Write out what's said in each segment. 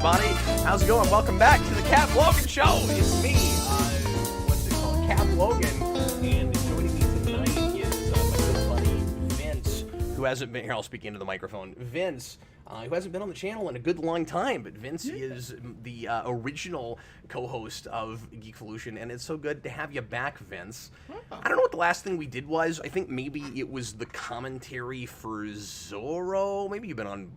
everybody. How's it going? Welcome back to the Cap Logan Show. It's me, Cap Logan, and joining me tonight is my good buddy Vince, who hasn't been here. I'll speak into the microphone. Vince, who hasn't been on the channel in a good long time, but Vince is the original co-host of Geekvolution, and it's so good to have you back, Vince. I don't know what the last thing we did was. I think maybe it was the commentary for Zorro. Maybe you've been on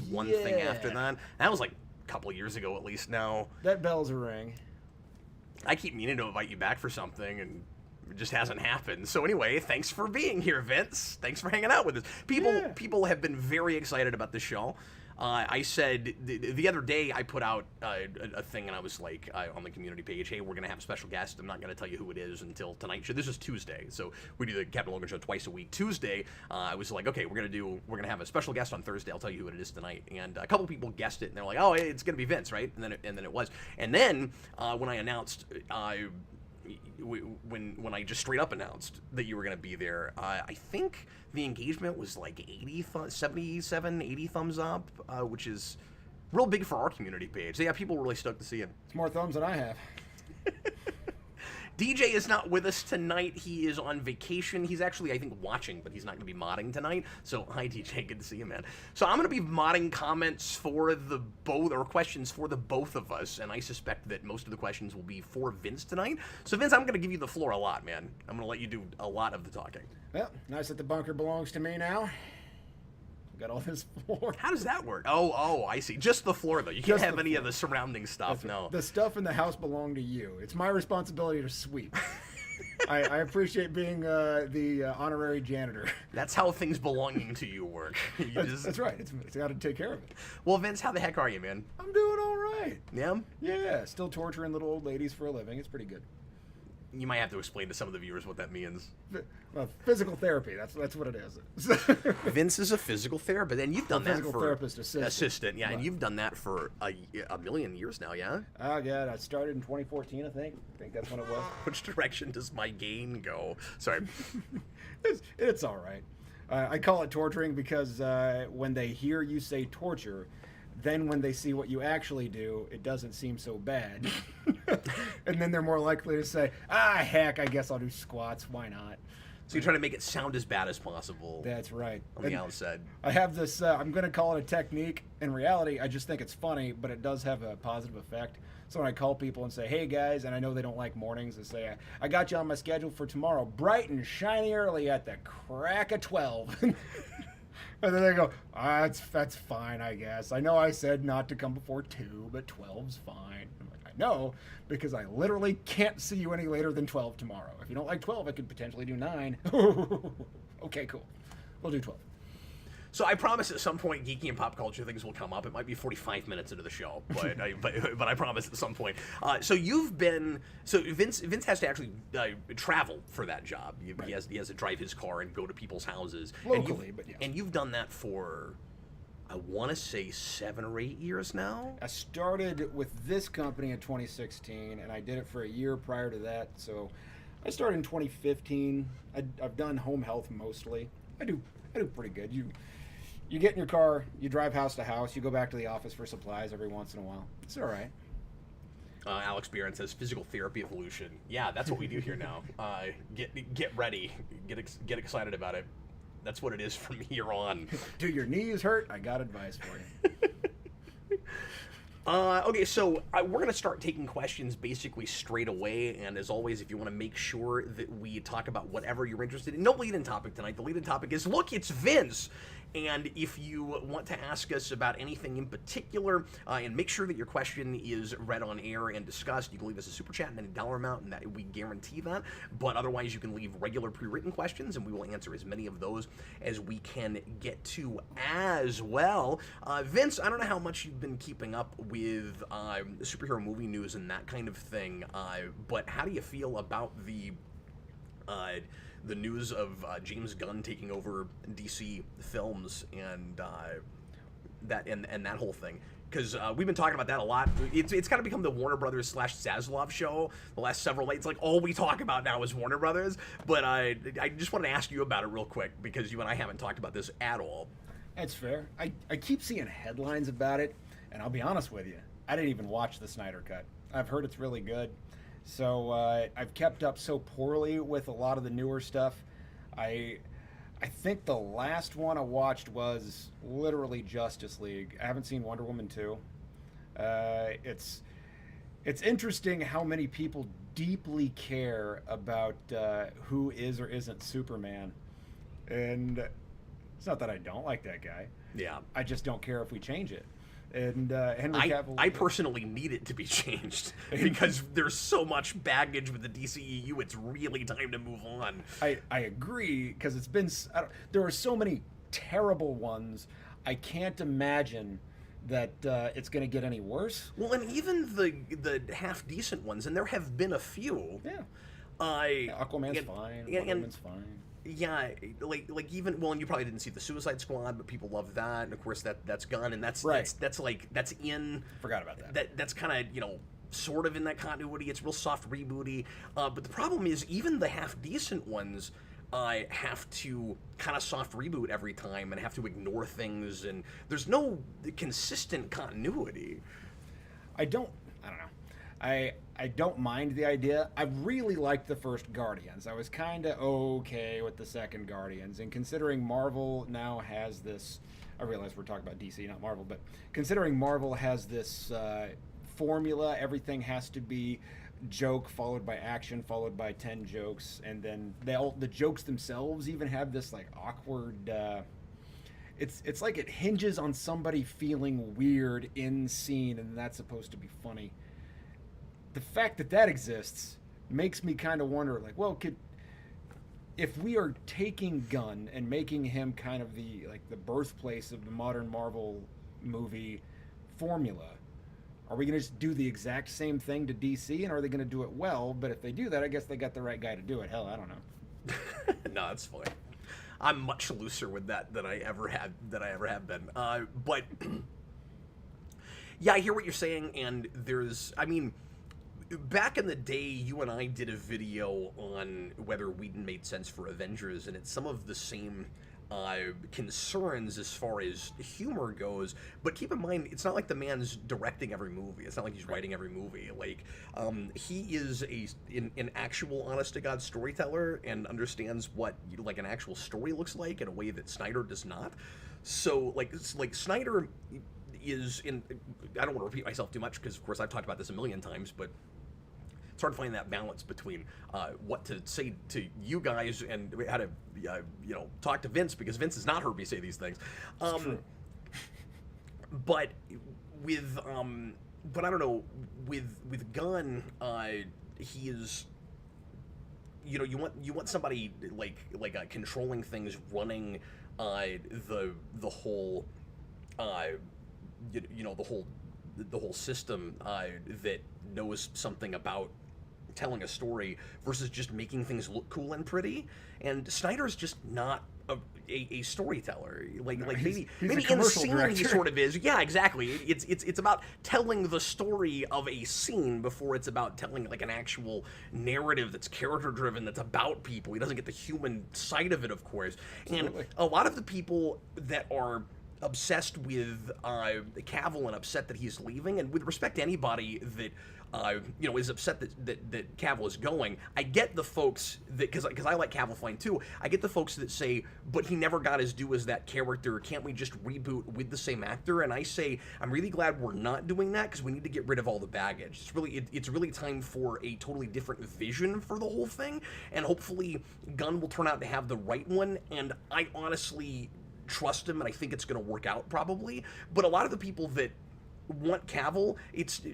one thing after that. That was like a couple years ago at least now. That bell's a ring. I keep meaning to invite you back for something, and it just hasn't happened. So anyway, thanks for being here, Vince. Thanks for hanging out with us. People have been very excited about this show. I said the other day I put out a thing, and I was like on the community page, hey, we're going to have a special guest. I'm not going to tell you who it is until tonight. So this is Tuesday. So we do the Captain Logan Show twice a week. Tuesday, I was like, okay, we're going to have a special guest on Thursday. I'll tell you who it is tonight. And a couple people guessed it, and they're like, oh, it's going to be Vince, right? And then it was. And then when I announced when I just straight up announced that you were going to be there, I think the engagement was like 77, 80 thumbs up, which is real big for our community page. So yeah, people were really stoked to see it. It's more thumbs than I have. DJ is not with us tonight. He is on vacation. He's actually, I think, watching, but he's not going to be modding tonight. So, hi, DJ. Good to see you, man. So, I'm going to be modding comments for the both, or questions for the both of us, and I suspect that most of the questions will be for Vince tonight. So, Vince, I'm going to give you the floor a lot, man. I'm going to let you do a lot of the talking. Well, nice that the bunker belongs to me now. Got all this floor. How does that work? Oh, I see. Just the floor, though. You can't have any of the surrounding stuff, no. The stuff in the house belong to you. It's my responsibility to sweep. I appreciate being the honorary janitor. That's how things belonging to you work. That's right. It's got to take care of it. Well, Vince, how the heck are you, man? I'm doing all right. Yeah? Yeah, still torturing little old ladies for a living. It's pretty good. You might have to explain to some of the viewers what that means. Well, physical therapy, that's what it is. Vince is a physical therapist, and you've done that for... Physical therapist assistant. Yeah, right. And you've done that for a million years now, yeah? Oh, yeah, I started in 2014, I think. I think that's when it was. Which direction does my gain go? Sorry. It's all right. I call it torturing because when they hear you say torture, then when they see what you actually do, it doesn't seem so bad. And then they're more likely to say, heck, I guess I'll do squats. Why not? So you try to make it sound as bad as possible. That's right. On the outside. I have this, I'm going to call it a technique. In reality, I just think it's funny, but it does have a positive effect. So when I call people and say, hey guys, and I know they don't like mornings, I say, I got you on my schedule for tomorrow, bright and shiny early at the crack of 12. And then they go, that's fine, I guess. I know I said not to come before 2, but 12's fine. I'm like, no, because I literally can't see you any later than 12 tomorrow. If you don't like 12, I could potentially do 9. Okay, cool. We'll do 12. So I promise at some point geeky and pop culture things will come up. It might be 45 minutes into the show, but but I promise at some point. So Vince has to actually travel for that job. He has to drive his car and go to people's houses Locally, but yes. And you've done that for, I want to say 7 or 8 years now. I started with this company in 2016, and I did it for a year prior to that. So I started in 2015. I've done home health mostly. I do pretty good. You get in your car, you drive house to house, you go back to the office for supplies every once in a while. It's all right. Alex Barron says physical therapy evolution. Yeah, that's what we do here now. Get ready, get excited about it. That's what it is from here on. Do your knees hurt? I got advice for you. Okay, so we're going to start taking questions basically straight away, and as always, if you want to make sure that we talk about whatever you're interested in, no lead-in topic tonight. The lead-in topic is, look, it's Vince! And if you want to ask us about anything in particular, and make sure that your question is read on air and discussed, you can leave us a super chat in any dollar amount, and that we guarantee that. But otherwise, you can leave regular pre-written questions, and we will answer as many of those as we can get to as well. Vince, I don't know how much you've been keeping up with superhero movie news and that kind of thing, but how do you feel about the news of James Gunn taking over DC films and that whole thing? Because we've been talking about that a lot. It's kind of become the Warner Brothers / Zaslav show the last several nights. Like, all we talk about now is Warner Brothers. But I just wanted to ask you about it real quick, because you and I haven't talked about this at all. That's fair. I keep seeing headlines about it, and I'll be honest with you, I didn't even watch the Snyder Cut. I've heard it's really good. So I've kept up so poorly with a lot of the newer stuff. I think the last one I watched was literally Justice League. I haven't seen Wonder Woman 2. It's interesting how many people deeply care about who is or isn't Superman. And it's not that I don't like that guy. Yeah. I just don't care if we change it. And Henry Cavill. I personally need it to be changed because there's so much baggage with the DCEU. It's really time to move on. I agree, because it's been. There are so many terrible ones. I can't imagine that it's going to get any worse. Well, and even the half decent ones, and there have been a few. Yeah. Aquaman's fine. Wonder Woman's fine. Yeah, like even, well, and you probably didn't see the Suicide Squad, but people love that, and of course that's Gunn, and that's right. that's in. Forgot about that. That's kind of, sort of in that continuity. It's real soft rebooty, but the problem is even the half decent ones have to kind of soft reboot every time and have to ignore things, and there's no consistent continuity. I don't know. I don't mind the idea. I really liked the first Guardians. I was kind of okay with the second Guardians. And considering Marvel now has this, I realize we're talking about DC, not Marvel, but considering Marvel has this formula, everything has to be joke followed by action followed by 10 jokes. And then the jokes themselves even have this like awkward, it's like it hinges on somebody feeling weird in scene, and that's supposed to be funny. The fact that exists makes me kind of wonder, like, well, if we are taking Gunn and making him kind of the birthplace of the modern Marvel movie formula, are we going to just do the exact same thing to DC, and are they going to do it well? But if they do that, I guess they got the right guy to do it. Hell, I don't know. No, that's fine. I'm much looser with that than I ever have been. But yeah, I hear what you're saying, and back in the day, you and I did a video on whether Whedon made sense for Avengers, and it's some of the same concerns as far as humor goes. But keep in mind, it's not like the man's directing every movie. It's not like he's writing every movie. Like, he is an actual honest-to-God storyteller and understands what an actual story looks like in a way that Snyder does not. So, like Snyder is in. I don't want to repeat myself too much because, of course, I've talked about this a million times, but it's hard to find that balance between what to say to you guys and how to, talk to Vince, because Vince has not heard me say these things. It's true. But with but I don't know, with Gunn, he is, you want somebody like controlling things, running the whole the whole system that knows something about telling a story versus just making things look cool and pretty. And Snyder's just not a storyteller. Maybe in scene he sort of is. Yeah, exactly. It's about telling the story of a scene before it's about telling like an actual narrative that's character driven, that's about people. He doesn't get the human side of it, of course. Absolutely. And a lot of the people that are obsessed with Cavill and upset that he's leaving, and with respect to anybody that is upset that Cavill is going, I get the folks that, because I like Cavill fine too, I get the folks that say, but he never got his due as that character, can't we just reboot with the same actor? And I say, I'm really glad we're not doing that, because we need to get rid of all the baggage. It's really time for a totally different vision for the whole thing, and hopefully Gunn will turn out to have the right one, and I honestly trust him, and I think it's going to work out probably. But a lot of the people that want Cavill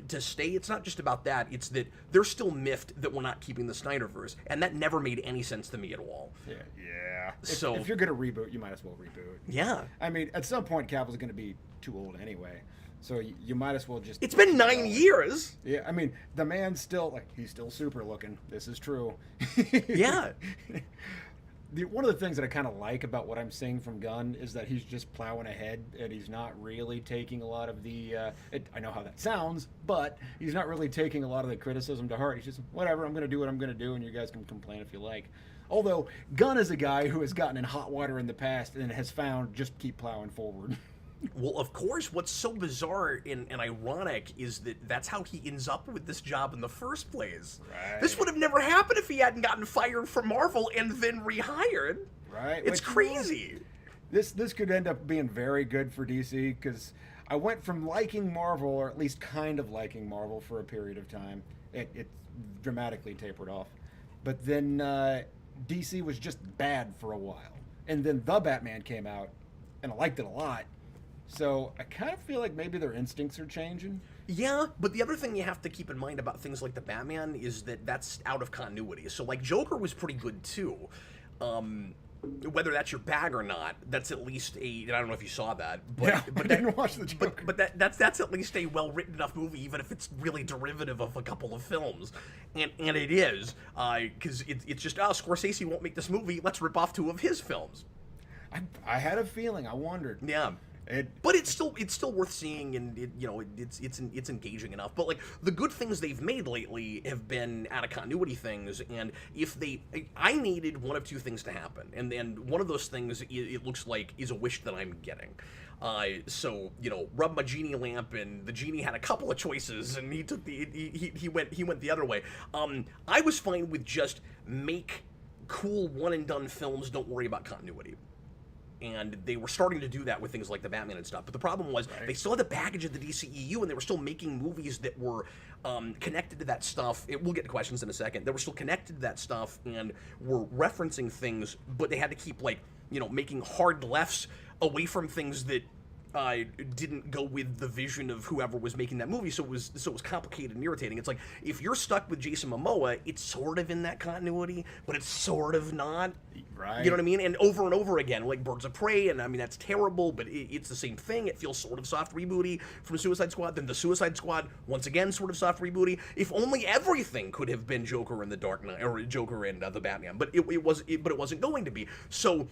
to stay, it's not just about that, it's that they're still miffed that we're not keeping the Snyderverse, and that never made any sense to me at all. Yeah. So if you're going to reboot, you might as well reboot. Yeah. I mean, at some point Cavill's going to be too old anyway, so you might as well just... It's been 9 years! Yeah, I mean, the man's still, he's still super looking. This is true. Yeah. One of the things that I kind of like about what I'm seeing from Gunn is that he's just plowing ahead, and he's not really taking a lot of the... I know how that sounds, but he's not really taking a lot of the criticism to heart. He's just, whatever, I'm going to do what I'm going to do, and you guys can complain if you like. Although, Gunn is a guy who has gotten in hot water in the past and has found just keep plowing forward. Well, of course, what's so bizarre and ironic is that that's how he ends up with this job in the first place. Right. This would have never happened if he hadn't gotten fired from Marvel and then rehired. Right. It's crazy. This could end up being very good for DC, because I went from liking Marvel, or at least kind of liking Marvel, for a period of time. It dramatically tapered off. But then DC was just bad for a while. And then The Batman came out, and I liked it a lot. So I kind of feel like maybe their instincts are changing. Yeah, but the other thing you have to keep in mind about things like the Batman is that that's out of continuity. So, like, Joker was pretty good, too. Whether that's your bag or not, that's at least I don't know if you saw that. But, yeah, I didn't watch the Joker. But that's at least a well-written enough movie, even if it's really derivative of a couple of films. And it is, because it's just, Scorsese won't make this movie, let's rip off 2 of his films. I had a feeling, I wondered. Yeah. But it's still worth seeing, and it's engaging enough. But like the good things they've made lately have been out of continuity things, and I needed one of 2 things to happen, and one of those things it looks like is a wish that I'm getting. So rub my genie lamp, and the genie had a couple of choices, and he took he went the other way. I was fine with just make cool one and done films. Don't worry about continuity. And they were starting to do that with things like the Batman and stuff. But the problem was they still had the baggage of the DCEU, and they were still making movies that were connected to that stuff. We'll get to questions in a second. They were still connected to that stuff and were referencing things, but they had to keep, making hard lefts away from things that didn't go with the vision of whoever was making that movie, so it was complicated and irritating. It's like, if you're stuck with Jason Momoa, it's sort of in that continuity, but it's sort of not. Right. You know what I mean? And over again, like Birds of Prey, and I mean, that's terrible, but it's the same thing. It feels sort of soft rebooty from Suicide Squad. Then the Suicide Squad, once again, sort of soft rebooty. If only everything could have been Joker and the Dark Knight, or Joker and the Batman, but it wasn't going to be. So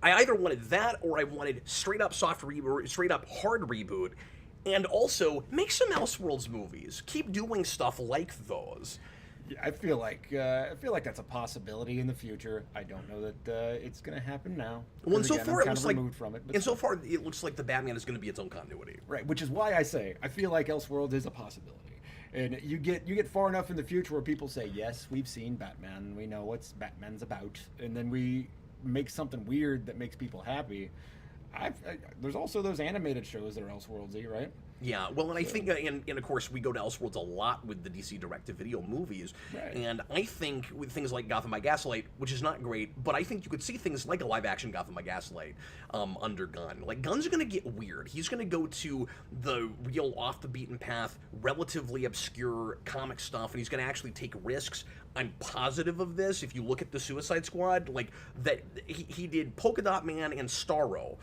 I either wanted that, or I wanted straight up soft reboot, straight up hard reboot, and also make some Elseworlds movies. Keep doing stuff like those. Yeah, I feel like that's a possibility in the future. I don't know that it's going to happen now. Well, and so again, far it looks like, from it, and so far it looks like the Batman is going to be its own continuity. Right, which is why I say I feel like Elseworlds is a possibility. And you get far enough in the future where people say, yes, we've seen Batman, we know what Batman's about, and then we make something weird that makes people happy. There's also those animated shows that are Elseworldsy, right? Yeah, well, and I think, and of course, we go to Elseworlds a lot with the DC direct-to-video movies, Right. and I think with things like Gotham by Gaslight, which is not great, but I think you could see things like a live-action Gotham by Gaslight under Gunn. Like, Gunn's going to get weird. He's going to go to the real off-the-beaten-path, relatively obscure comic stuff, and he's going to actually take risks. I'm positive of this. If you look at the Suicide Squad, like, that he did Polka Dot Man and Starro.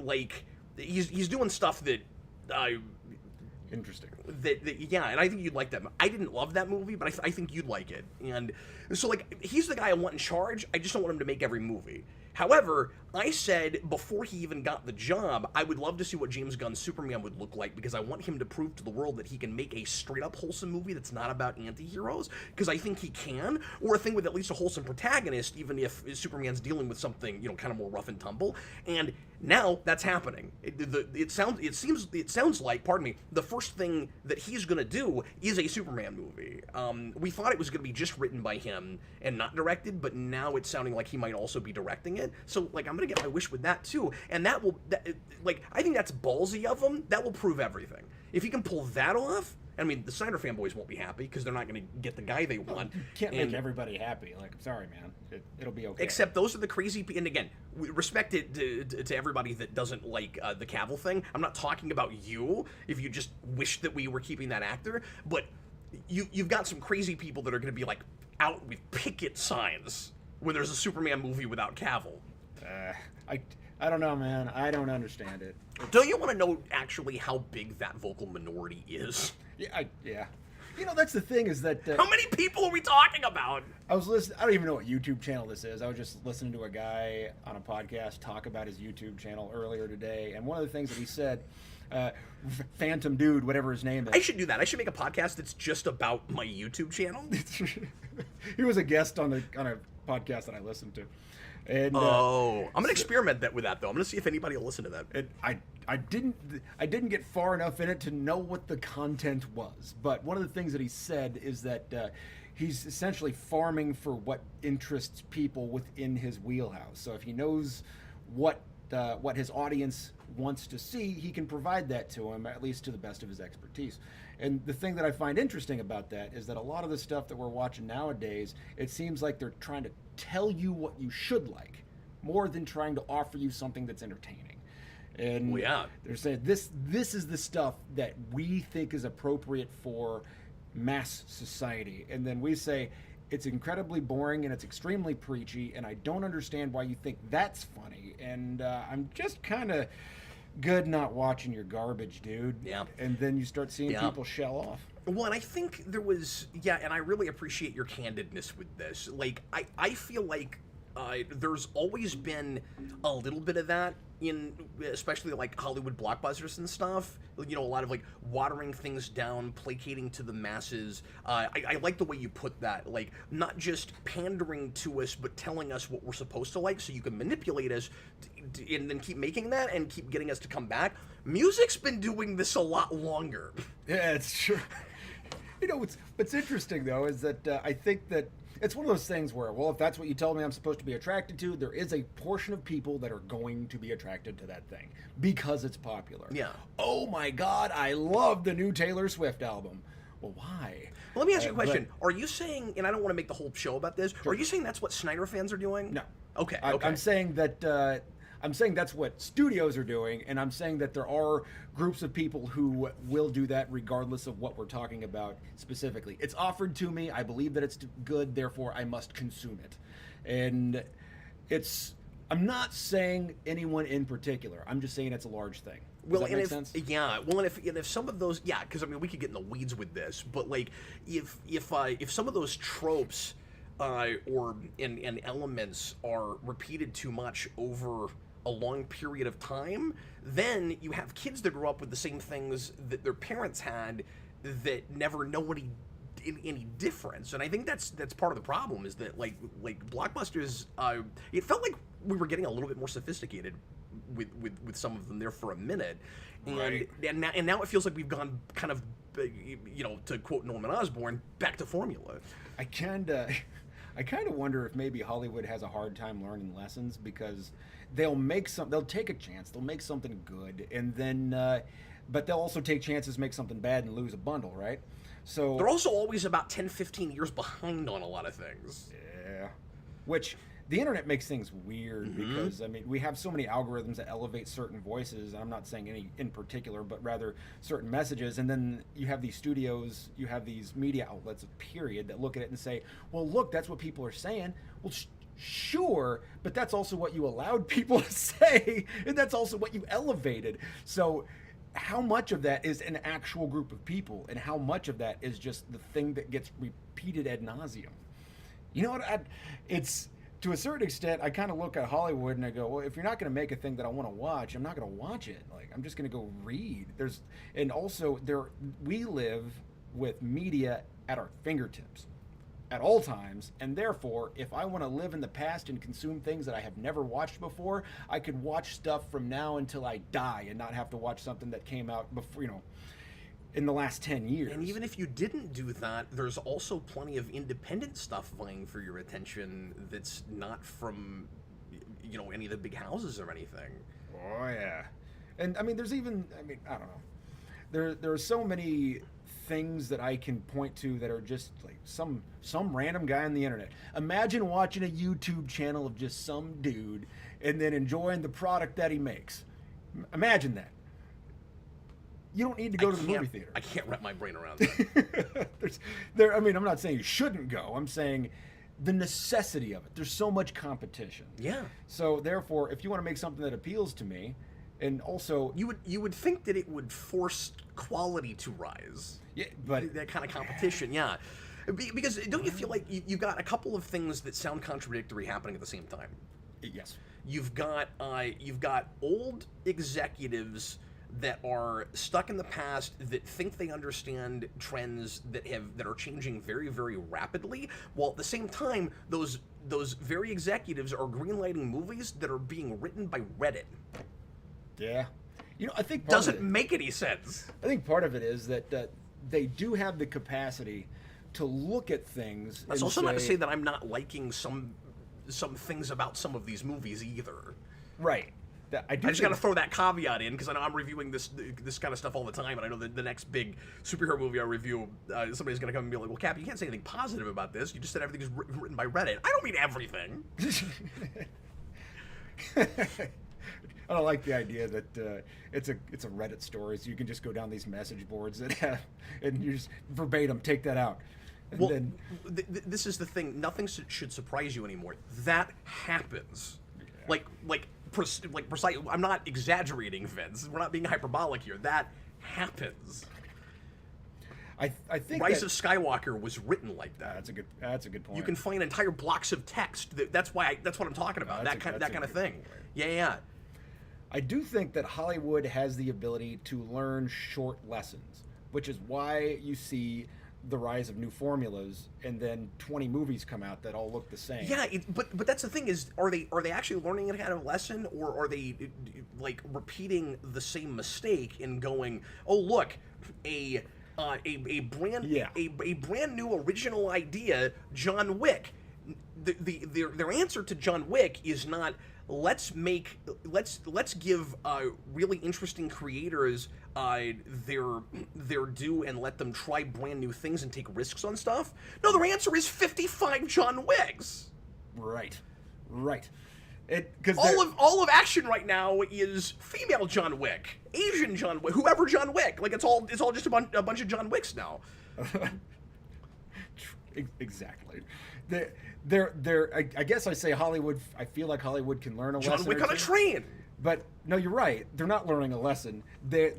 Like, he's doing stuff that... Interesting. Yeah, and I think you'd like that. I didn't love that movie, but I think you'd like it. And so, like, he's the guy I want in charge. I just don't want him to make every movie. However, I said before he even got the job, I would love to see what James Gunn's Superman would look like, because I want him to prove to the world that he can make a straight-up wholesome movie that's not about anti-heroes, because I think he can, or a thing with at least a wholesome protagonist, even if Superman's dealing with something, you know, kind of more rough and tumble. And now that's happening. It sounds like, pardon me, the first thing that he's gonna do is a Superman movie. We thought it was gonna be just written by him and not directed, but now it's sounding like he might also be directing it. So, like, I'm gonna get my wish with that too, and like, I think that's ballsy of him. That will prove everything. If he can pull that off. I mean, the Snyder fanboys won't be happy because they're not going to get the guy they want. You can't make everybody happy. Like, I'm sorry, man. It'll be okay. Except those are the crazy... And again, respect it to everybody that doesn't like the Cavill thing. I'm not talking about you, if you just wish that we were keeping that actor. But you've got some crazy people that are going to be, like, out with picket signs when there's a Superman movie without Cavill. I don't know, man. I don't understand it. Don't you want to know, actually, how big that vocal minority is? Yeah. You know, that's the thing is that... how many people are we talking about? I was listening... I don't even know what YouTube channel this is. I was just listening to a guy on a podcast talk about his YouTube channel earlier today, and one of the things that he said... Phantom Dude, whatever his name is. I should do that. I should make a podcast that's just about my YouTube channel. He was a guest on a podcast that I listened to. And, I'm gonna experiment with that though. I'm gonna see if anybody will listen to that. And I didn't get far enough in it to know what the content was. But one of the things that he said is that he's essentially farming for what interests people within his wheelhouse. So if he knows what his audience wants to see, he can provide that to him, at least to the best of his expertise. And the thing that I find interesting about that is that a lot of the stuff that we're watching nowadays, it seems like they're trying to tell you what you should like, more than trying to offer you something that's entertaining. And they're saying this is the stuff that we think is appropriate for mass society. And then we say, it's incredibly boring and it's extremely preachy, and I don't understand why you think that's funny. And I'm just kind of good not watching your garbage, dude. Yeah. And then you start seeing people shell off. Well, and I think there was, and I really appreciate your candidness with this. Like, I feel like there's always been a little bit of that in, especially like Hollywood blockbusters and stuff. You know, a lot of like watering things down, placating to the masses. I like the way you put that. Like, not just pandering to us, but telling us what we're supposed to like, so you can manipulate us, and then keep making that and keep getting us to come back. Music's been doing this a lot longer. Yeah, it's true. You know, what's interesting though is that I think that it's one of those things where, well, if that's what you tell me I'm supposed to be attracted to, there is a portion of people that are going to be attracted to that thing because it's popular. Yeah. Oh my God, I love the new Taylor Swift album. Well, why? Well, let me ask you a question. Are you saying, and I don't want to make the whole show about this, are you saying that's what Snyder fans are doing? No. Okay. I'm saying that I'm saying that's what studios are doing, and I'm saying that there are groups of people who will do that regardless of what we're talking about specifically. It's offered to me, I believe that it's good, therefore I must consume it. And I'm not saying anyone in particular, I'm just saying it's a large thing. Does that make sense? Yeah. Well, and if some of those, because I mean we could get in the weeds with this, but like if some of those tropes and elements are repeated too much over a long period of time, then you have kids that grow up with the same things that their parents had that never know any difference. And I think that's part of the problem, is that like blockbusters, it felt like we were getting a little bit more sophisticated with some of them there for a minute, and now it feels like we've gone kind of, to quote Norman Osborn, back to formula. I kind of wonder if maybe Hollywood has a hard time learning lessons, because they'll take a chance, they'll make something good, and then but they'll also take chances, make something bad, and lose a bundle, right? So they're also always about 10, 15 years behind on a lot of things. Yeah. Which the internet makes things weird because, I mean, we have so many algorithms that elevate certain voices. And I'm not saying any in particular, but rather certain messages. And then you have these studios, you have these media outlets, period, that look at it and say, well, look, that's what people are saying. Well, sure, but that's also what you allowed people to say. And that's also what you elevated. So how much of that is an actual group of people? And how much of that is just the thing that gets repeated ad nauseum? You know what? It's... To a certain extent, I kind of look at Hollywood and I go, well, if you're not going to make a thing that I want to watch, I'm not going to watch it. Like, I'm just going to go read. And also we live with media at our fingertips at all times, and therefore, if I want to live in the past and consume things that I have never watched before, I could watch stuff from now until I die and not have to watch something that came out before, in the last 10 years. And even if you didn't do that, there's also plenty of independent stuff vying for your attention that's not from, any of the big houses or anything. Oh, yeah. And, I mean, there's even, I don't know. There are so many things that I can point to that are just like some random guy on the internet. Imagine watching a YouTube channel of just some dude and then enjoying the product that he makes. Imagine that. You don't need to go to the movie theater. I can't wrap my brain around that. I'm not saying you shouldn't go. I'm saying the necessity of it. There's so much competition. Yeah. So therefore, if you want to make something that appeals to me, and also you would think that it would force quality to rise. Yeah, but that kind of competition, yeah. Because don't you feel like you've got a couple of things that sound contradictory happening at the same time? Yes. You've got old executives that are stuck in the past, that think they understand trends that are changing very, very rapidly, while at the same time those very executives are greenlighting movies that are being written by Reddit. Yeah. I think doesn't make any sense. I think part of it is that they do have the capacity to look at things. That's also not to say that I'm not liking some things about some of these movies either. Right. I just got to throw that caveat in because I know I'm reviewing this kind of stuff all the time, and I know that the next big superhero movie I review, somebody's going to come and be like, well, Cap, you can't say anything positive about this. You just said everything's written by Reddit. I don't mean everything. I don't like the idea that it's a Reddit story, so you can just go down these message boards that have, and you just verbatim take that out. And well, then, this is the thing. Nothing should surprise you anymore. That happens. Yeah. Like precise. I'm not exaggerating, Vince. We're not being hyperbolic here. That happens. I think Rise of Skywalker was written like that. That's a good point. You can find entire blocks of text. That's what I'm talking about. That kind of thing. Point. Yeah. I do think that Hollywood has the ability to learn short lessons, which is why you see the rise of new formulas, and then 20 movies come out that all look the same. Yeah, but that's the thing is, are they actually learning a kind of lesson, or are they like repeating the same mistake and going, oh look, a brand new original idea, John Wick. Their answer to John Wick is not let's give really interesting creators their due and let them try brand new things and take risks on stuff. No, their answer is 55 John Wicks. Right. All of action right now is female John Wick, Asian John Wick, whoever John Wick. Like it's all just a bunch of John Wicks now. Exactly. I guess I say Hollywood. I feel like Hollywood can learn a lesson. John Wick on a train. But no, you're right. They're not learning a lesson. They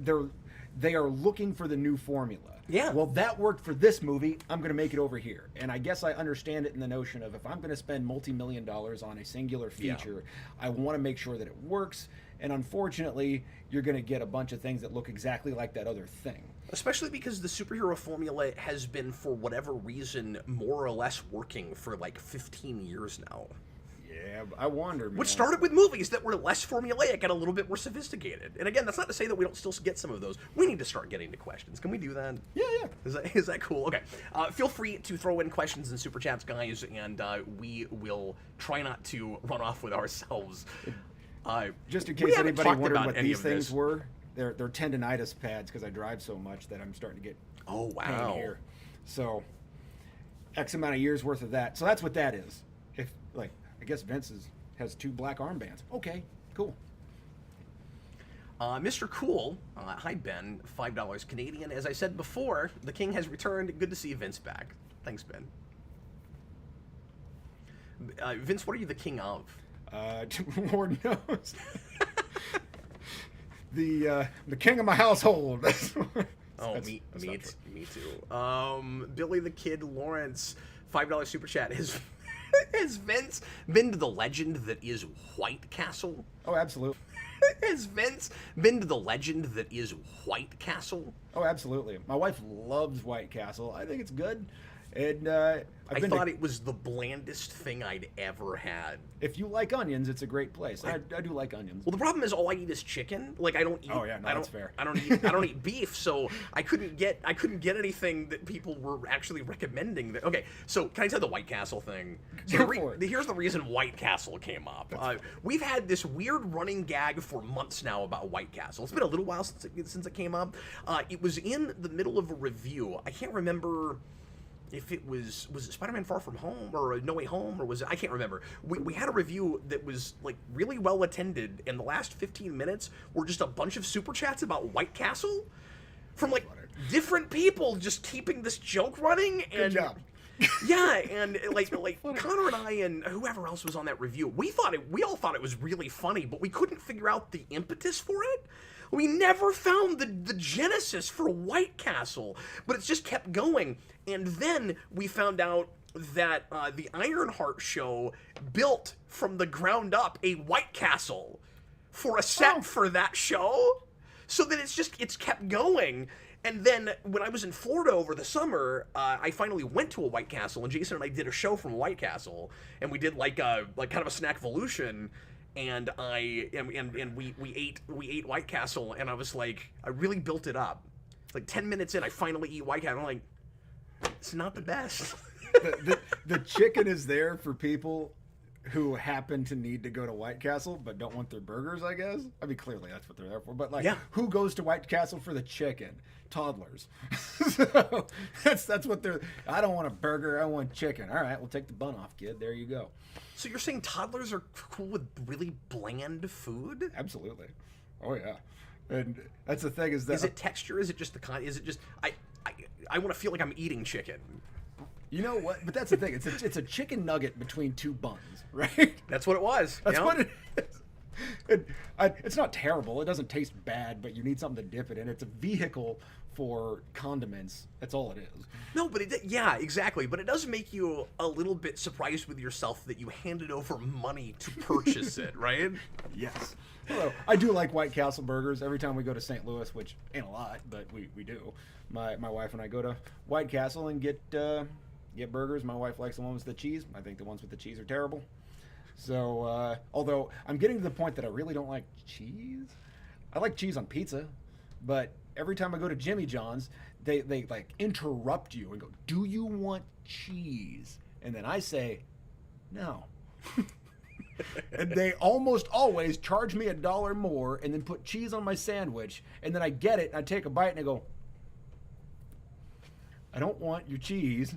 are looking for the new formula. Yeah. Well, that worked for this movie. I'm going to make it over here. And I guess I understand it in the notion of if I'm going to spend multi-million dollars on a singular feature, I want to make sure that it works. And unfortunately, you're going to get a bunch of things that look exactly like that other thing. Especially because the superhero formula has been, for whatever reason, more or less working for like 15 years now. Yeah, I wonder, man. Which started with movies that were less formulaic and a little bit more sophisticated. And again, that's not to say that we don't still get some of those. We need to start getting to questions. Can we do that? Yeah. Is that cool? Okay. Feel free to throw in questions in Super Chats, guys, and we will try not to run off with ourselves. Just in case anybody wondered what these things were, they're tendonitis pads because I drive so much that I'm starting to get Oh, pain wow. here. So X amount of years worth of that. So that's what that is. If like I guess Vince has 2 black armbands. Okay, cool. Mr. Cool, hi Ben, $5 Canadian. As I said before, the king has returned. Good to see Vince back. Thanks, Ben. Vince, what are you the king of? Lord knows. The king of my household. Me too. Billy the Kid Lawrence, $5 super chat. Has Vince been to the legend that is White Castle? Oh, absolutely. Has Vince been to the legend that is White Castle? Oh, absolutely. My wife loves White Castle. I think it's good. And I thought it was the blandest thing I'd ever had. If you like onions, it's a great place. I do like onions. Well, the problem is all I eat is chicken. Like I don't eat. Oh yeah, no, that's fair. I don't eat beef, so I couldn't get anything that people were actually recommending. Okay, so can I tell the White Castle thing? So here's the reason White Castle came up. We've had this weird running gag for months now about White Castle. It's been a little while since it came up. It was in the middle of a review. I can't remember if it was it Spider-Man Far From Home or No Way Home, or was it, I can't remember. We had a review that was like really well attended, and the last 15 minutes were just a bunch of super chats about White Castle from like different people just keeping this joke running. And good job. Yeah, and like Connor and I and whoever else was on that review, we all thought it was really funny, but we couldn't figure out the impetus for it. We never found the genesis for White Castle, but it's just kept going. And then we found out that the Ironheart show built from the ground up a White Castle for a set for that show, so that it's kept going. And then when I was in Florida over the summer, I finally went to a White Castle, and Jason and I did a show from White Castle, and we did like kind of a snackvolution. And we ate White Castle, and I was like, I really built it up. Like 10 minutes in, I finally eat White Castle. I'm like, it's not the best. the chicken is there for people who happen to need to go to White Castle but don't want their burgers, I guess. I mean, clearly that's what they're there for. But like, who goes to White Castle for the chicken? Toddlers. So that's what they're. I don't want a burger. I want chicken. All right, we'll take the bun off, kid. There you go. So you're saying toddlers are cool with really bland food? Absolutely. Oh yeah. And that's the thing is that. Is it texture? Is it just the kind? Is it just I want to feel like I'm eating chicken. You know what? But that's the thing. It's a chicken nugget between 2 buns, right? That's what it was. That's what it is. It's not terrible. It doesn't taste bad, but you need something to dip it in. It's a vehicle for condiments. That's all it is. No, but yeah, exactly. But it does make you a little bit surprised with yourself that you handed over money to purchase it, right? Yes. Although I do like White Castle burgers. Every time we go to St. Louis, which ain't a lot, but we do. My wife and I go to White Castle and get burgers. My wife likes the ones with the cheese. I think the ones with the cheese are terrible. So, although I'm getting to the point that I really don't like cheese. I like cheese on pizza, but every time I go to Jimmy John's, they like interrupt you and go, "Do you want cheese?" And then I say, "No." And they almost always charge me $1 more and then put cheese on my sandwich, and then I get it and I take a bite and I go, "I don't want your cheese."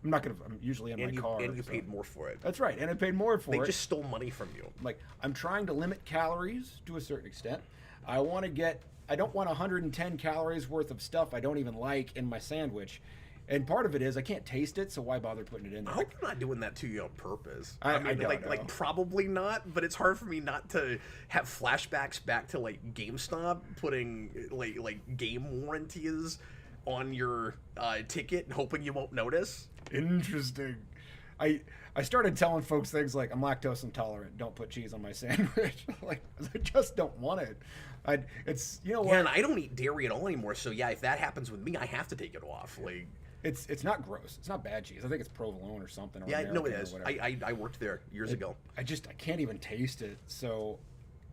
I'm usually in my car. And you paid more for it. That's right, and I paid more for it. They just stole money from you. Like, I'm trying to limit calories to a certain extent. I don't want 110 calories worth of stuff I don't even like in my sandwich. And part of it is I can't taste it, so why bother putting it in there? I hope you're not doing that to you on purpose. I mean, like probably not, but it's hard for me not to have flashbacks back to like GameStop putting like game warranties on your ticket and hoping you won't notice. Interesting. I started telling folks things like, I'm lactose intolerant, don't put cheese on my sandwich. Like, I just don't want it. It's, you know what? Yeah, and I don't eat dairy at all anymore, so yeah, if that happens with me, I have to take it off. Like, it's not gross. It's not bad cheese. I think it's provolone or something. Or yeah, American no, it is. I worked there years ago. I can't even taste it. So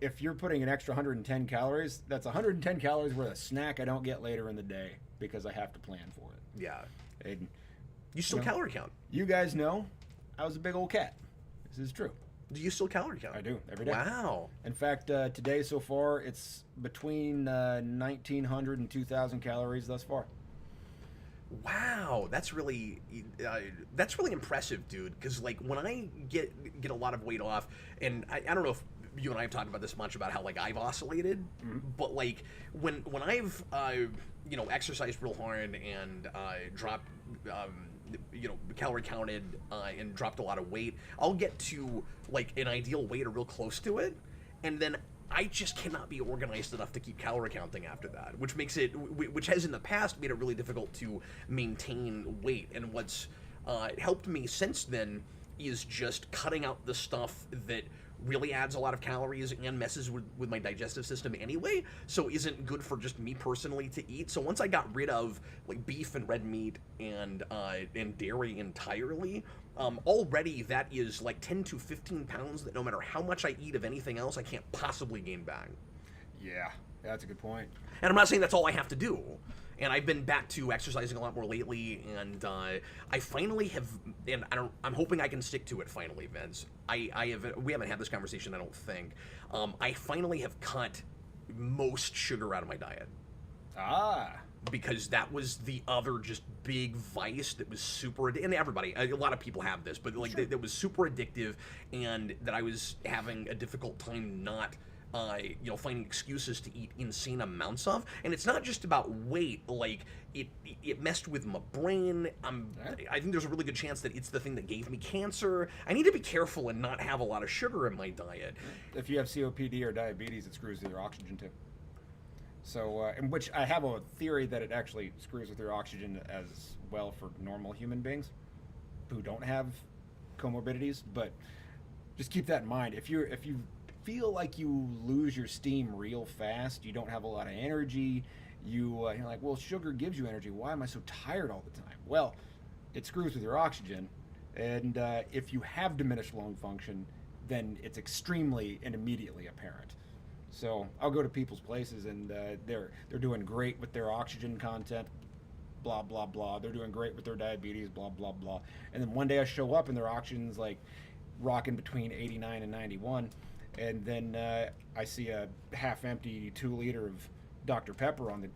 if you're putting an extra 110 calories, that's 110 calories worth of snack I don't get later in the day because I have to plan for it. Yeah. And, you still calorie count. You guys know I was a big old cat. This is true. Do you still calorie count? I do, every day. Wow. In fact, today so far, it's between 1,900 and 2,000 calories thus far. Wow, that's really impressive, dude. Because like when I get a lot of weight off, and I don't know if you and I have talked about this much about how like I've oscillated, but like when I've exercised real hard and dropped calorie counted and dropped a lot of weight, I'll get to like an ideal weight or real close to it, and then I just cannot be organized enough to keep calorie counting after that, which has in the past made it really difficult to maintain weight. And what's helped me since then is just cutting out the stuff that really adds a lot of calories and messes with my digestive system anyway, so isn't good for just me personally to eat. So once I got rid of like beef and red meat and dairy entirely, already that is like 10 to 15 pounds that no matter how much I eat of anything else, I can't possibly gain back. Yeah, that's a good point. And I'm not saying that's all I have to do. And I've been back to exercising a lot more lately, and I finally have, and I'm hoping I can stick to it finally, Vince. We haven't had this conversation, I don't think. I finally have cut most sugar out of my diet. Because that was the other just big vice that was super, and everybody, a lot of people have this, but like sure. that was super addictive, and that I was having a difficult time not finding excuses to eat insane amounts of. And it's not just about weight, like it messed with my brain. I think there's a really good chance that it's the thing that gave me cancer. I need to be careful and not have a lot of sugar in my diet. If you have COPD or diabetes, it screws with your oxygen too. So, in which I have a theory that it actually screws with your oxygen as well for normal human beings who don't have comorbidities. But just keep that in mind. If you feel like you lose your steam real fast, you don't have a lot of energy, you're like, well, sugar gives you energy. Why am I so tired all the time? Well, it screws with your oxygen, and if you have diminished lung function, then it's extremely and immediately apparent. So I'll go to people's places, and they're doing great with their oxygen content, blah blah blah. They're doing great with their diabetes, blah blah blah. And then one day I show up and their oxygen's like rocking between 89 and 91. And then I see a half-empty 2-liter of Dr. Pepper on the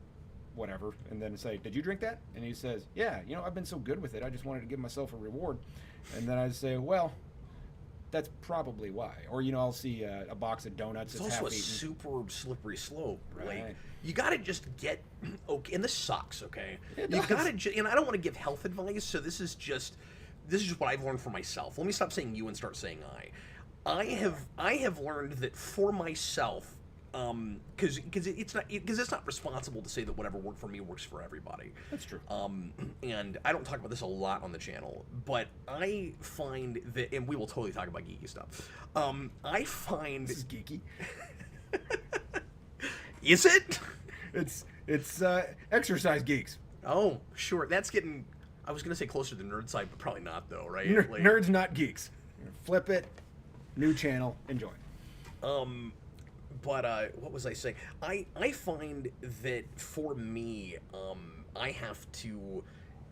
whatever, and then say, did you drink that? And he says, yeah, I've been so good with it, I just wanted to give myself a reward. And then I say, well, that's probably why. Or, I'll see a box of donuts. It's also a super slippery slope. Right. Like, you got to just get, okay, and this sucks, okay? You got to, and I don't want to give health advice, so this is just what I've learned for myself. Let me stop saying you and start saying I. I have learned that for myself, because it's not responsible to say that whatever worked for me works for everybody. That's true. And I don't talk about this a lot on the channel, but I find that, and we will totally talk about geeky stuff. I find this is geeky. Is it? It's exercise geeks. Oh, sure. That's getting. I was gonna say closer to the nerd side, but probably not though, right? Nerds, not geeks. Flip it. New channel, enjoy. But what was I saying? I find that for me, I have to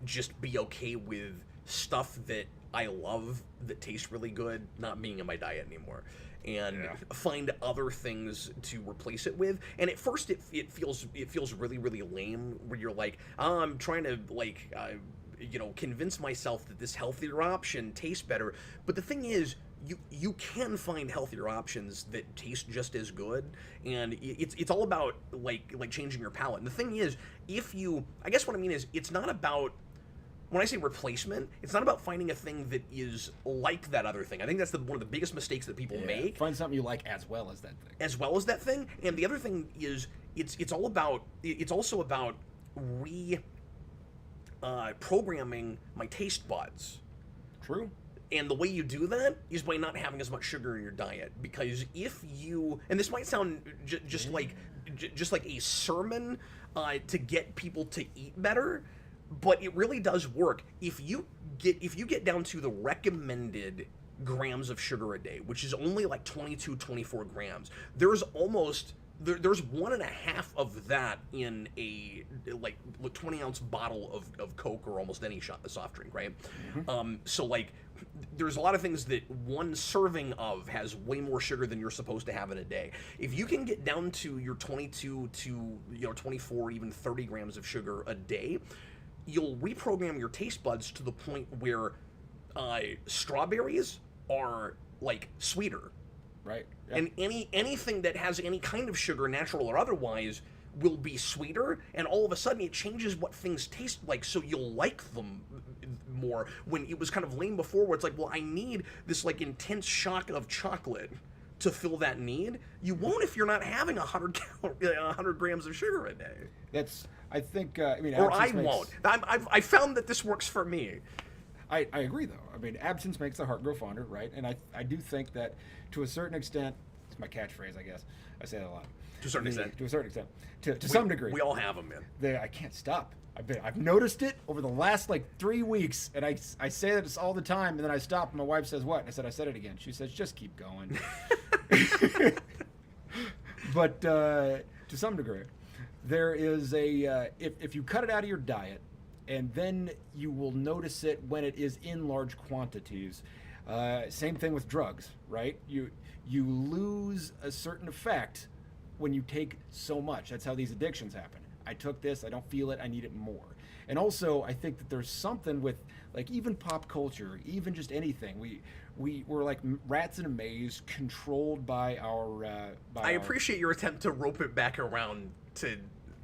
just be okay with stuff that I love that tastes really good not being in my diet anymore, and find other things to replace it with. And at first, it feels really really lame, where you're like, I'm trying to like convince myself that this healthier option tastes better. But the thing is, you can find healthier options that taste just as good, and it's all about like changing your palate. And the thing is, I guess what I mean is, it's not about, when I say replacement, it's not about finding a thing that is like that other thing. I think that's one of the biggest mistakes that people make. Find something you like as well as that thing. As well as that thing. And the other thing is, it's also about programming my taste buds. True. And the way you do that is by not having as much sugar in your diet. Because if you, and this might sound just like a sermon to get people to eat better, but it really does work. If you get down to the recommended grams of sugar a day, which is only like 22, 24 grams, there's almost there's 1.5 of that in a like 20-ounce bottle of Coke or almost any soft drink, right? Mm-hmm. So like there's a lot of things that one serving of has way more sugar than you're supposed to have in a day. If you can get down to your 22 to 24, even 30 grams of sugar a day, you'll reprogram your taste buds to the point where strawberries are like sweeter. Right. Yep. And anything that has any kind of sugar, natural or otherwise, will be sweeter, and all of a sudden it changes what things taste like, so you'll like them more. When it was kind of lame before, where it's like, well, I need this like intense shock of chocolate to fill that need. You won't if you're not having 100 grams of sugar a day. I think. I mean, or I won't. I found that this works for me. I agree, though. I mean, absence makes the heart grow fonder, right? And I do think that, to a certain extent, it's my catchphrase, I guess. I say that a lot. To a certain extent. To a certain extent. To some degree. We all have them, man. I can't stop. I've noticed it over the last, 3 weeks, and I say this all the time, and then I stop, and my wife says, what? And I said it again. She says, just keep going. But to some degree, there is if you cut it out of your diet, and then you will notice it when it is in large quantities. Same thing with drugs, right? You lose a certain effect when you take so much. That's how these addictions happen. I took this, I don't feel it, I need it more. And also, I think that there's something with, even pop culture, even just anything. We're like rats in a maze, controlled by our... I appreciate your attempt to rope it back around to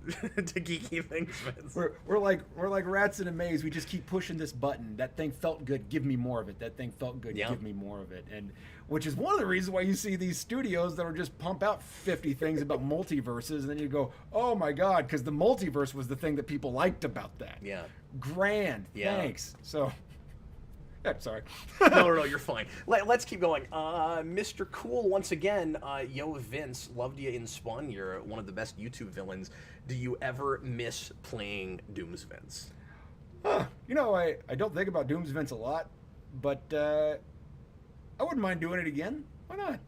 geeky things, Vince. We're like rats in a maze. We just keep pushing this button. That thing felt good. Give me more of it. That thing felt good. Yeah. Give me more of it. And which is one of the reasons why you see these studios that are just pump out 50 things about multiverses, and then you go, oh my god, because the multiverse was the thing that people liked about that. Yeah. Grand. Yeah. Thanks. So. I'm sorry. No, you're fine. Let's keep going. Mr. Cool, once again, yo, Vince, loved you in Spawn. You're one of the best YouTube villains. Do you ever miss playing Doom's Vince? I don't think about Doom's Vince a lot, but I wouldn't mind doing it again. Why not?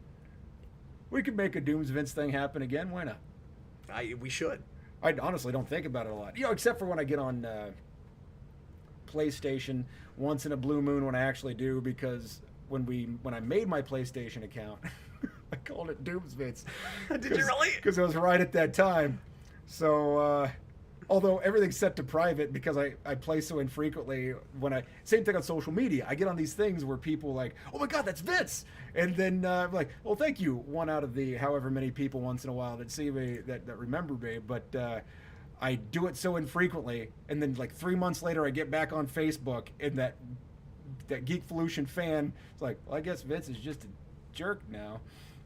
We could make a Doom's Vince thing happen again. Why not? We should. I honestly don't think about it a lot. Except for when I get on PlayStation once in a blue moon, when I actually do, because when I made my PlayStation account, I called it Doom's Vince. Did you really? Because it was right at that time. So, although everything's set to private because I play so infrequently, same thing on social media. I get on these things where people are like, oh my god, that's Vince! And then I'm like, well, thank you, one out of the however many people once in a while that see me, that remember me, but I do it so infrequently, and then 3 months later I get back on Facebook, and that Geekvolution fan is like, well, I guess Vince is just a jerk now,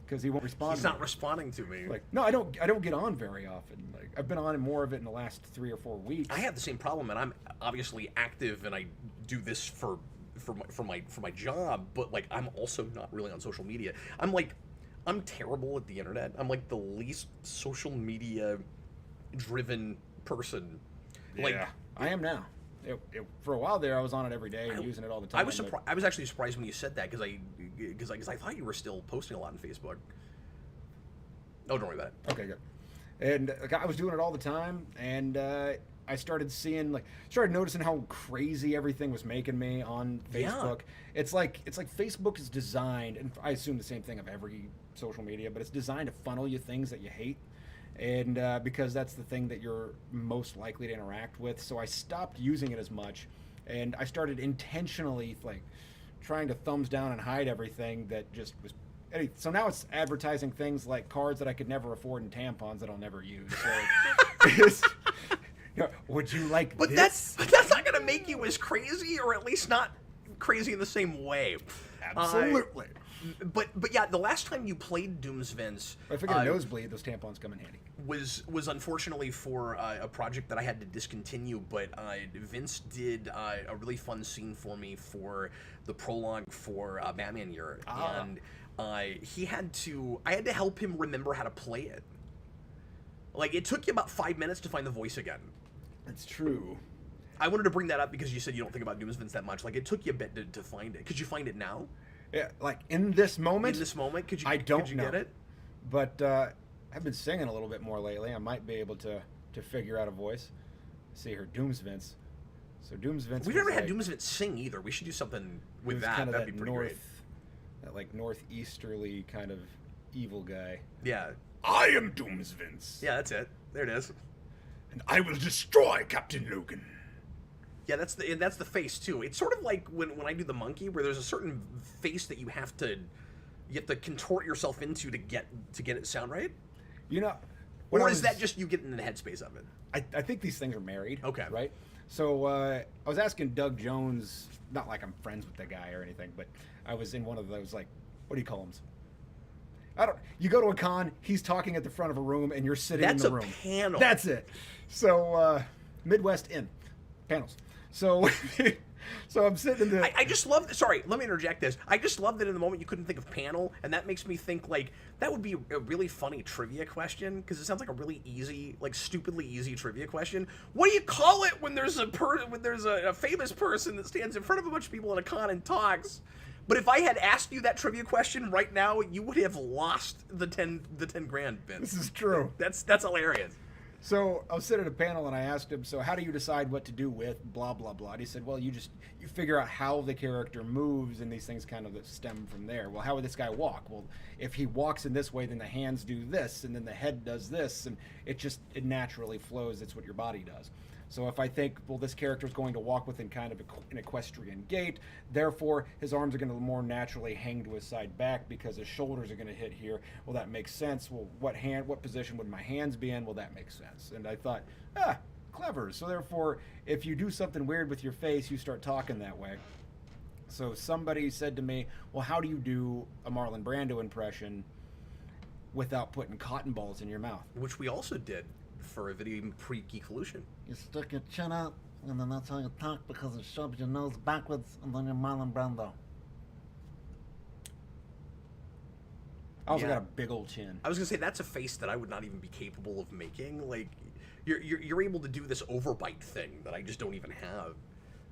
because he won't respond. He's not responding to me. No, I don't get on very often. I've been on more of it in the last 3 or 4 weeks. I have the same problem, and I'm obviously active, and I do this for my job, but I'm also not really on social media. I'm terrible at the internet. I'm the least social media driven person. Yeah, I am now. For a while there, I was on it every day and using it all the time. I was actually surprised when you said that, because I thought you were still posting a lot on Facebook. Oh, don't worry about it. Okay, good. And I was doing it all the time, and I started noticing how crazy everything was making me on Facebook. Yeah. It's like Facebook is designed, and I assume the same thing of every social media, but it's designed to funnel you things that you hate. And because that's the thing that you're most likely to interact with. So I stopped using it as much, and I started intentionally trying to thumbs down and hide everything that just was. So now it's advertising things like cards that I could never afford and tampons that I'll never use. So would you like this? But that's not going to make you as crazy, or at least not crazy in the same way. Absolutely. But yeah, the last time you played Doom's Vince, if I get a nosebleed, those tampons come in handy. Was unfortunately for a project that I had to discontinue, but Vince did a really fun scene for me for the prologue for Batman Year, and I had to help him remember how to play it. It took you about 5 minutes to find the voice again. That's true. I wanted to bring that up because you said you don't think about Doom's Vince that much. It took you a bit to find it. Could you find it now? Yeah, in this moment? In this moment? Could you I don't could you know. get it? But I've been singing a little bit more lately. I might be able to figure out a voice. See her, Dooms Vince. So Dooms Vince. We've never had Dooms Vince sing either. We should do something with that. That'd be pretty great. That like northeasterly kind of evil guy. Yeah. I am Dooms Vince. Yeah, that's it. There it is. And I will destroy Captain Logan. Yeah, that's the face too. It's sort of like when I do the monkey, where there's a certain face that you have to contort yourself into to get it sound right. You know, or is that just you getting in the headspace of it? I think these things are married. Okay. Right. So I was asking Doug Jones, not like I'm friends with the guy or anything, but I was in one of those, like, what do you call them? You go to a con, he's talking at the front of a room, and you're sitting in the room. That's a panel. That's it. So Midwest Inn panels. So so I'm sitting in the. I just love. Sorry, let me interject this. I just love that in the moment you couldn't think of panel, and that makes me think like that would be a really funny trivia question, because it sounds like a really easy, like stupidly easy trivia question. What do you call it when there's a famous person that stands in front of a bunch of people at a con and talks? But if I had asked you that trivia question right now, you would have lost the 10 grand, Vince. This is true. That's hilarious. So I was sitting at a panel and I asked him, so how do you decide what to do with blah, blah, blah? And he said, well, you figure out how the character moves, and these things kind of stem from there. Well, how would this guy walk? Well, if he walks in this way, then the hands do this, and then the head does this, and it naturally flows. It's what your body does. So if I think, well, this character is going to walk within kind of an equestrian gait, therefore his arms are going to more naturally hang to his side back because his shoulders are going to hit here. Well, that makes sense. Well, what position would my hands be in? Well, that makes sense. And I thought, clever. So therefore, if you do something weird with your face, you start talking that way. So somebody said to me, well, how do you do a Marlon Brando impression without putting cotton balls in your mouth? Which we also did for a video pre-Geekolution. You stick your chin out, and then that's how you talk, because it shoves your nose backwards, and then you're Marlon Brando. I also got a big old chin. I was gonna say that's a face that I would not even be capable of making. Like, you're able to do this overbite thing that I just don't even have.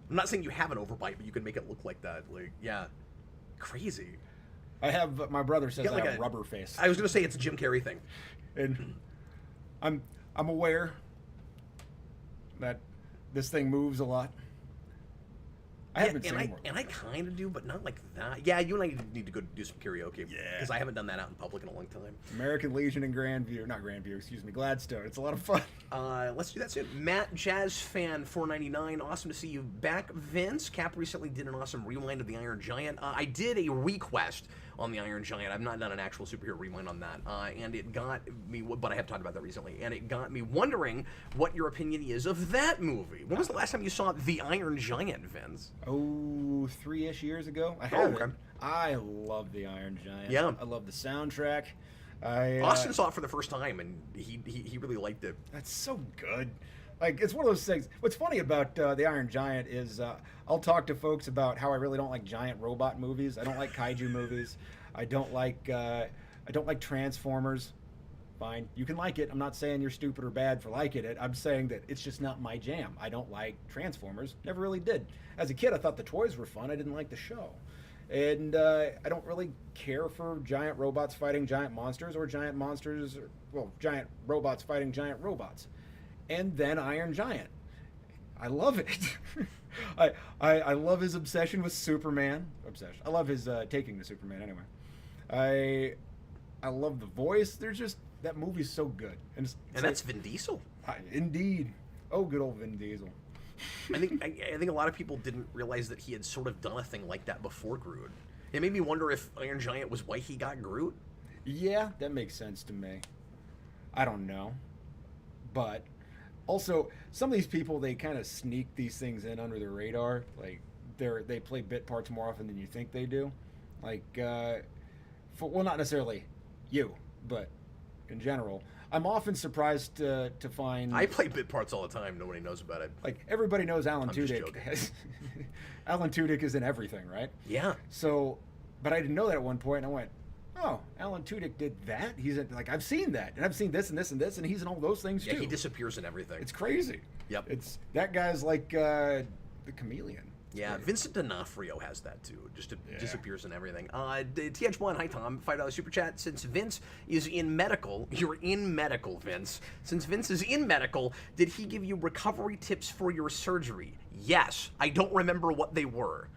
I'm not saying you have an overbite, but you can make it look like that. Like, yeah, crazy. I have. My brother says like I have a rubber face. I was gonna say it's a Jim Carrey thing. And I'm aware that this thing moves a lot. I haven't seen more. And I kind of do, but not like that. Yeah, you and I need to go do some karaoke. Yeah. Because I haven't done that out in public in a long time. American Legion and Gladstone. It's a lot of fun. Let's do that soon. Matt Jazz Fan 499. Awesome to see you back, Vince. Cap recently did an awesome rewind of the Iron Giant. I did a request on the Iron Giant. I've not done an actual superhero rewind on that, and it got me. But I have talked about that recently, and it got me wondering what your opinion is of that movie. When was the last time you saw the Iron Giant, Vince? Oh, 3-ish years ago. I love the Iron Giant. Yeah, I love the soundtrack. Austin saw it for the first time, and he really liked it. That's so good. Like, it's one of those things. What's funny about the Iron Giant is I'll talk to folks about how I really don't like giant robot movies. I don't like kaiju movies. I don't like Transformers. Fine, you can like it. I'm not saying you're stupid or bad for liking it. I'm saying that it's just not my jam. I don't like Transformers. Never really did. As a kid, I thought the toys were fun. I didn't like the show. And I don't really care for giant robots fighting giant monsters, or giant robots fighting giant robots. And then Iron Giant. I love it. I love his obsession with Superman. I love his taking to Superman anyway. I love the voice. That movie's so good. And that's Vin Diesel. Indeed. Oh, good old Vin Diesel. I think a lot of people didn't realize that he had sort of done a thing like that before Groot. It made me wonder if Iron Giant was why he got Groot. Yeah, that makes sense to me. I don't know. But also, some of these people, they kind of sneak these things in under the radar. Like, they play bit parts more often than you think they do. Like, well, not necessarily you, but in general. I'm often surprised to find... I play bit parts all the time. Nobody knows about it. Like, everybody knows Alan I'm just Tudyk. joking. Alan Tudyk is in everything, right? Yeah. So, but I didn't know that at one point, and I went, oh, Alan Tudyk did that? He's in, like, I've seen that, and I've seen this and this and this, and he's in all those things, too. Yeah, he disappears in everything. It's crazy. Yep. That guy's like the chameleon. Yeah, Vincent D'Onofrio has that too. Just disappears in everything. TH1, hi Tom, $5 super chat. Since Vince is in medical, you're in medical, Vince. Since Vince is in medical, did he give you recovery tips for your surgery? Yes. I don't remember what they were,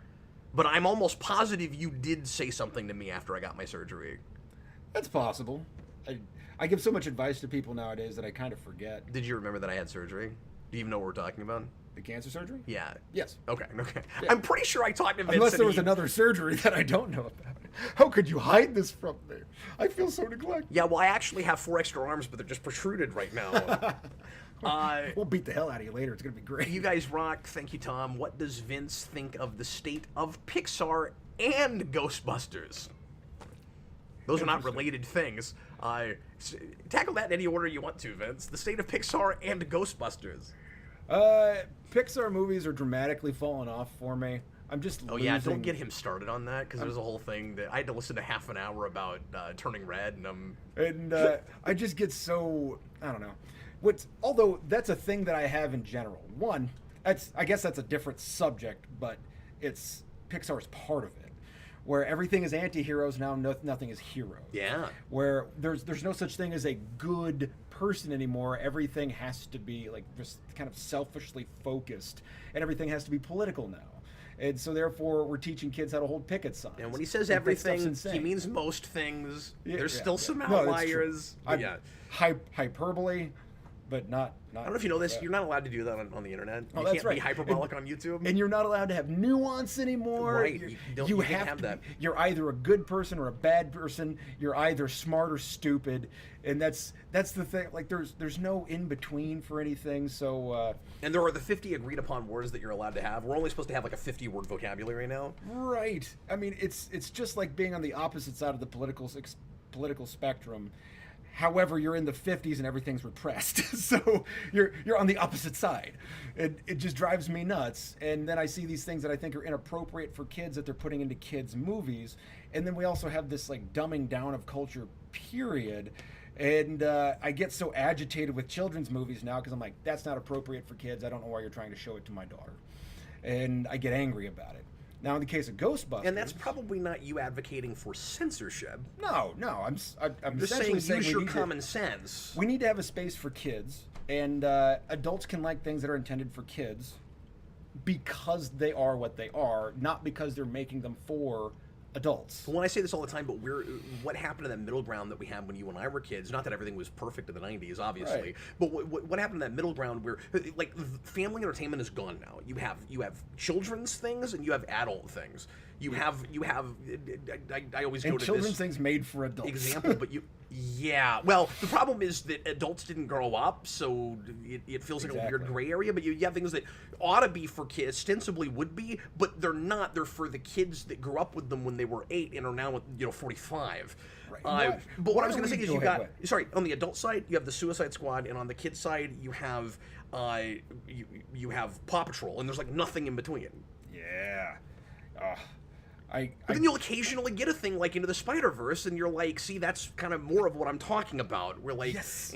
but I'm almost positive you did say something to me after I got my surgery. That's possible. I give so much advice to people nowadays that I kind of forget. Did you remember that I had surgery? Do you even know what we're talking about? The cancer surgery? Yeah. Yes. Okay. Yeah. I'm pretty sure I talked to Vince. Unless there was another surgery that I don't know about. How could you hide this from me? I feel so neglected. Yeah, well, I actually have 4 extra arms, but they're just protruded right now. We'll beat the hell out of you later. It's going to be great. You guys rock. Thank you, Tom. What does Vince think of the state of Pixar and Ghostbusters? Those are not related things. Tackle that in any order you want to, Vince. The state of Pixar and Ghostbusters. Pixar movies are dramatically falling off for me. I'm just losing. Yeah, don't get him started on that, because there's a whole thing that I had to listen to half an hour about Turning Red, and I just get so, I don't know. Although that's a thing that I have in general. One, I guess that's a different subject, but Pixar's part of it. Where everything is anti-heroes now, nothing is heroes. Yeah. Where there's no such thing as a good person anymore. Everything has to be like just kind of selfishly focused, and everything has to be political now. And so therefore, we're teaching kids how to hold picket signs. And when he says everything, he means most things. There's still some outliers. Hyperbole, but not. I don't know if you know this. You're not allowed to do that on the internet. You can't be hyperbolic on YouTube. And you're not allowed to have nuance anymore. Right. You have that. You're either a good person or a bad person. You're either smart or stupid. And that's the thing. Like there's no in between for anything. So and there are the 50 agreed upon words that you're allowed to have. We're only supposed to have like a 50-word vocabulary now. Right. I mean, it's just like being on the opposite side of the political spectrum. However, you're in the 50s and everything's repressed, so you're on the opposite side. It just drives me nuts. And then I see these things that I think are inappropriate for kids that they're putting into kids' movies. And then we also have this like dumbing down of culture, period. And I get so agitated with children's movies now because I'm like, that's not appropriate for kids. I don't know why you're trying to show it to my daughter. And I get angry about it. Now, in the case of Ghostbusters... And that's probably not you advocating for censorship. No. I'm just saying use your common sense. We need to have a space for kids, and adults can like things that are intended for kids because they are what they are, not because they're making them for adults. Well, I say this all the time, but what happened to that middle ground that we had when you and I were kids? Not that everything was perfect in the 90s, obviously, right. But what happened to that middle ground where, like, family entertainment is gone now. You have children's things and you have adult things. I always go to this children's things made for adults example, but yeah. Well, the problem is that adults didn't grow up, so it feels like a weird gray area. But you have things that ought to be for kids, ostensibly would be, but they're not. They're for the kids that grew up with them when they were 8 and are now 45. Right. But what I was going to say is on the adult side you have the Suicide Squad, and on the kid side you have you have Paw Patrol, and there's like nothing in between. Yeah. But then you'll occasionally get a thing like Into the Spider-Verse, and you're like, see, that's kind of more of what I'm talking about. We're like, yes.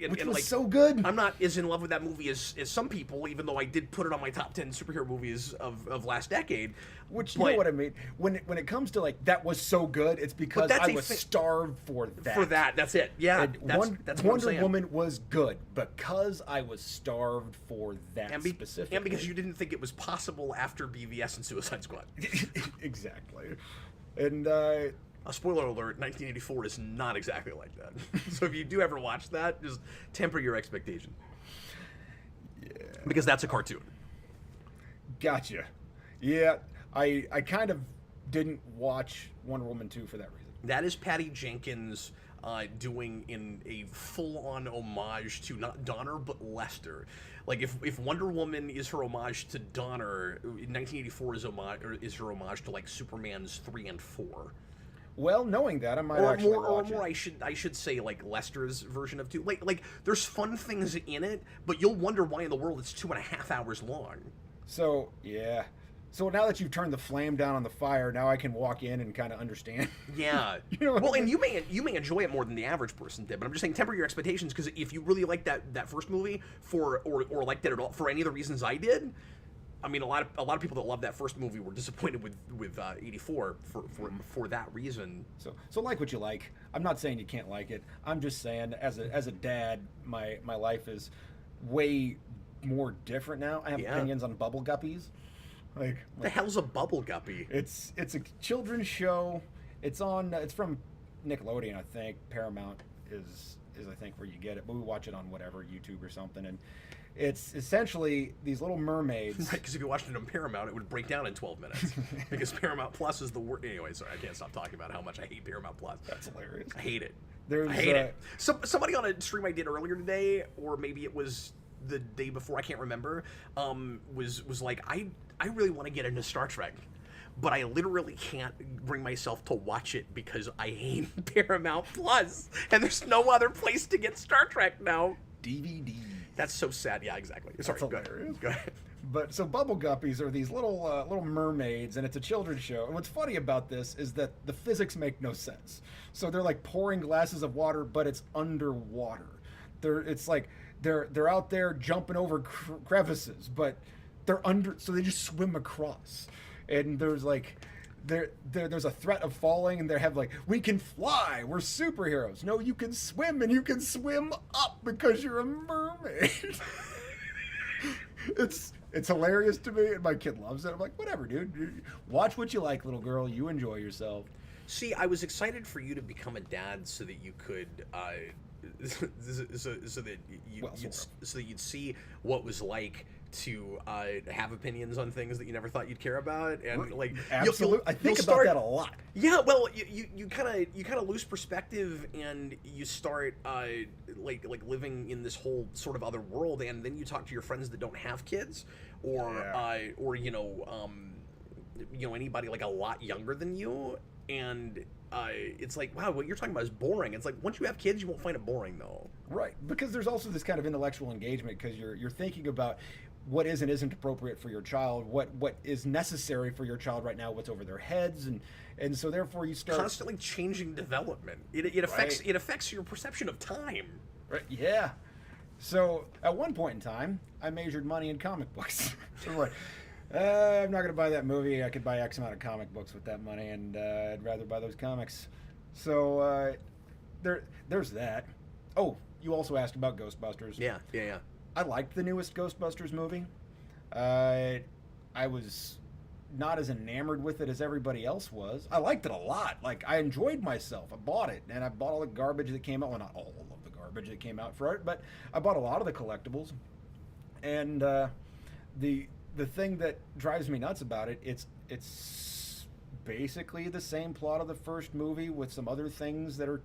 Which was like, so good. I'm not as in love with that movie as some people, even though I did put it on my top 10 superhero movies of last decade. Which, you know what I mean? When it comes to like, that was so good, it's because I was starved for that. For that, that's it. Yeah, that's Wonder Woman was good because I was starved for that specifically. And because you didn't think it was possible after BVS and Suicide Squad. Exactly. And... a spoiler alert, 1984 is not exactly like that. So if you do ever watch that, just temper your expectations. Yeah. Because that's a cartoon. Gotcha. Yeah, I kind of didn't watch Wonder Woman 2 for that reason. That is Patty Jenkins doing in a full-on homage to not Donner, but Lester. Like, if Wonder Woman is her homage to Donner, 1984 is her homage to, like, Superman's 3 and 4. Well, knowing that, I might actually watch it. Or I should say, like, Lester's version of 2. Like there's fun things in it, but you'll wonder why in the world it's 2.5 hours long. So, yeah. So now that you've turned the flame down on the fire, now I can walk in and kind of understand. Yeah. Well, and you may enjoy it more than the average person did, but I'm just saying temper your expectations, because if you really like that first movie or liked it at all for any of the reasons I did, I mean, a lot of people that love that first movie were disappointed with 84 for that reason. So like what you like. I'm not saying you can't like it. I'm just saying as a dad, my life is way more different now. I have opinions on bubble guppies. Like the hell's a bubble guppy? It's a children's show. It's from Nickelodeon, I think. Paramount is I think where you get it, but we watch it on whatever, YouTube or something, and it's essentially these little mermaids. Because if you watched it on Paramount, it would break down in 12 minutes. Because Paramount Plus is the worst. Anyway, sorry, I can't stop talking about how much I hate Paramount Plus. That's hilarious. I hate it. I hate it. Somebody on a stream I did earlier today, or maybe it was the day before, I can't remember, was like, I really want to get into Star Trek, but I literally can't bring myself to watch it because I hate Paramount Plus, and there's no other place to get Star Trek now. DVD. That's so sad. Yeah, exactly. Sorry, That's hilarious. Go ahead. But so Bubble Guppies are these little mermaids, and it's a children's show. And what's funny about this is that the physics make no sense. So they're like pouring glasses of water, but it's underwater. They're out there jumping over crevices, but they're under, so they just swim across. And there's like there's a threat of falling, and they have like, we can fly, we're superheroes. No, you can swim, and you can swim up because you're a mermaid. It's hilarious to me, and my kid loves it. I'm like, whatever, dude. Watch what you like, little girl. You enjoy yourself. See, I was excited for you to become a dad so that you could, so that you'd see what was like to have opinions on things that you never thought you'd care about, and like absolutely, I think about that a lot. Yeah, well, you kind of lose perspective, and you start like living in this whole sort of other world, and then you talk to your friends that don't have kids, or anybody like a lot younger than you, and it's like, wow, what you're talking about is boring. It's like, once you have kids, you won't find it boring though. Right, because there's also this kind of intellectual engagement, because you're thinking about what is and isn't appropriate for your child, what is necessary for your child right now, what's over their heads, and so therefore you start constantly changing development. It affects your perception of time. Right. Yeah. So at one point in time, I measured money in comic books. So I'm like, I'm not going to buy that movie. I could buy X amount of comic books with that money, and I'd rather buy those comics. So there's that. Oh, you also asked about Ghostbusters. Yeah. I liked the newest Ghostbusters movie. I was not as enamored with it as everybody else was. I liked it a lot. Like, I enjoyed myself. I bought it, and I bought all the garbage that came out. Well, not all of the garbage that came out for it, but I bought a lot of the collectibles. And the thing that drives me nuts about it, it's basically the same plot of the first movie with some other things that are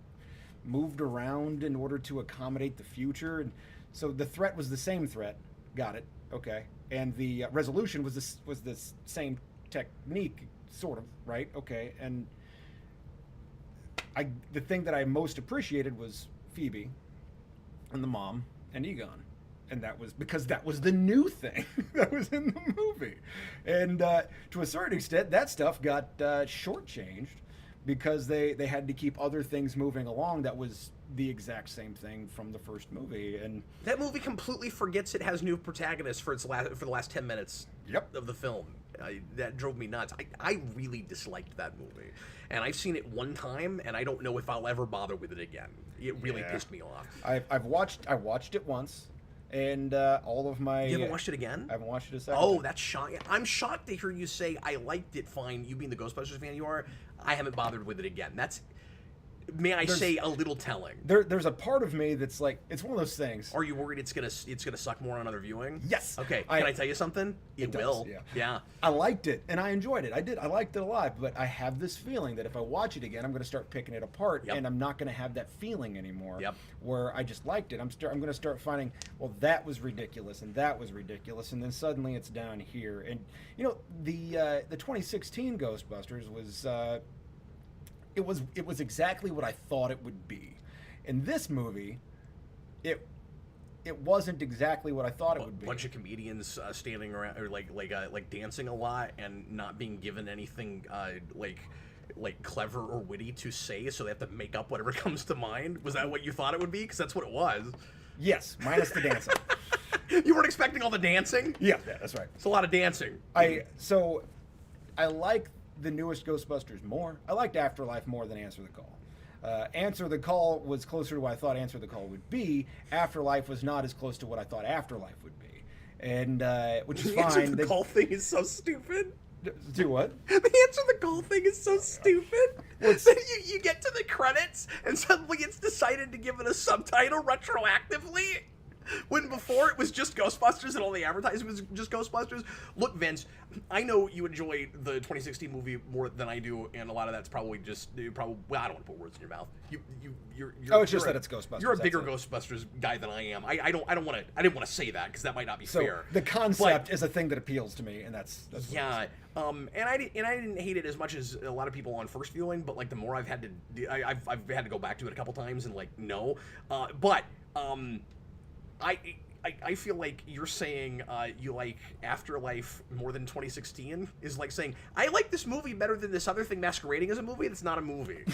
moved around in order to accommodate the future. And so the threat was the same threat. Got it. Okay. And the resolution was the same technique, sort of, right? Okay. And the thing that I most appreciated was Phoebe and the mom and Egon. And that was because that was the new thing that was in the movie. And to a certain extent, that stuff got shortchanged because they had to keep other things moving along that was the exact same thing from the first movie. And that movie completely forgets it has new protagonists for the last 10 minutes of the film. That drove me nuts. I really disliked that movie. And I've seen it one time, and I don't know if I'll ever bother with it again. It really pissed me off. I watched it once. And all of my... You haven't watched it again? I haven't watched it a second. Oh, that's shocking. I'm shocked to hear you say, I liked it fine. You being the Ghostbusters fan you are, I haven't bothered with it again. That's, may I say, a little telling. There's a part of me that's like, it's one of those things. Are you worried it's gonna suck more on another viewing? Yes. Okay, can I tell you something? It will. Does, yeah. I liked it, and I enjoyed it. I liked it a lot, but I have this feeling that if I watch it again, I'm going to start picking it apart, and I'm not going to have that feeling anymore. Where I just liked it. I'm going to start finding, well, that was ridiculous, and that was ridiculous, and then suddenly it's down here. And you know, the 2016 Ghostbusters was. It was exactly what I thought it would be. In this movie, it wasn't exactly what I thought it would be. A bunch of comedians standing around, or like dancing a lot and not being given anything like clever or witty to say, so they have to make up whatever comes to mind. Was that what you thought it would be? Because that's what it was. Yes, minus the dancing. You weren't expecting all the dancing? Yeah, that's right. It's a lot of dancing. I like the newest Ghostbusters more. I liked Afterlife more than Answer the Call. Answer the Call was closer to what I thought Answer the Call would be. Afterlife was not as close to what I thought Afterlife would be, and which is The Answer fine. the Call thing is so stupid. Do what? The Answer the Call thing is so stupid. Then you get to the credits and suddenly it's decided to give it a subtitle retroactively. When before it was just Ghostbusters and all the advertising was just Ghostbusters. Look, Vince, I know you enjoy the 2016 movie more than I do, and a lot of that's probably well, I don't want to put words in your mouth. It's just that it's Ghostbusters. You're a bigger Ghostbusters guy than I am. I didn't want to say that because that might not be fair. The concept is a thing that appeals to me, and that's yeah. And I didn't hate it as much as a lot of people on first viewing, but like the more I've had to, I've had to go back to it a couple times and like no, I feel like you're saying you like Afterlife more than 2016 is like saying I like this movie better than this other thing masquerading as a movie that's not a movie.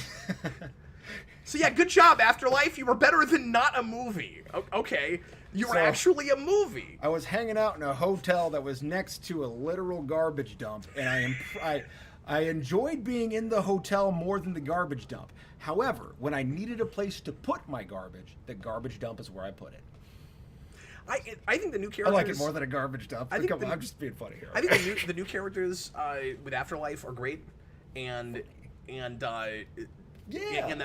So yeah, good job, Afterlife. You were better than not a movie. Okay, you were actually a movie. I was hanging out in a hotel that was next to a literal garbage dump, and I enjoyed being in the hotel more than the garbage dump. However, when I needed a place to put my garbage, the garbage dump is where I put it. I think the new characters. I like it more than a garbage dump. I'm just being funny here. I think the new characters with Afterlife are great, and that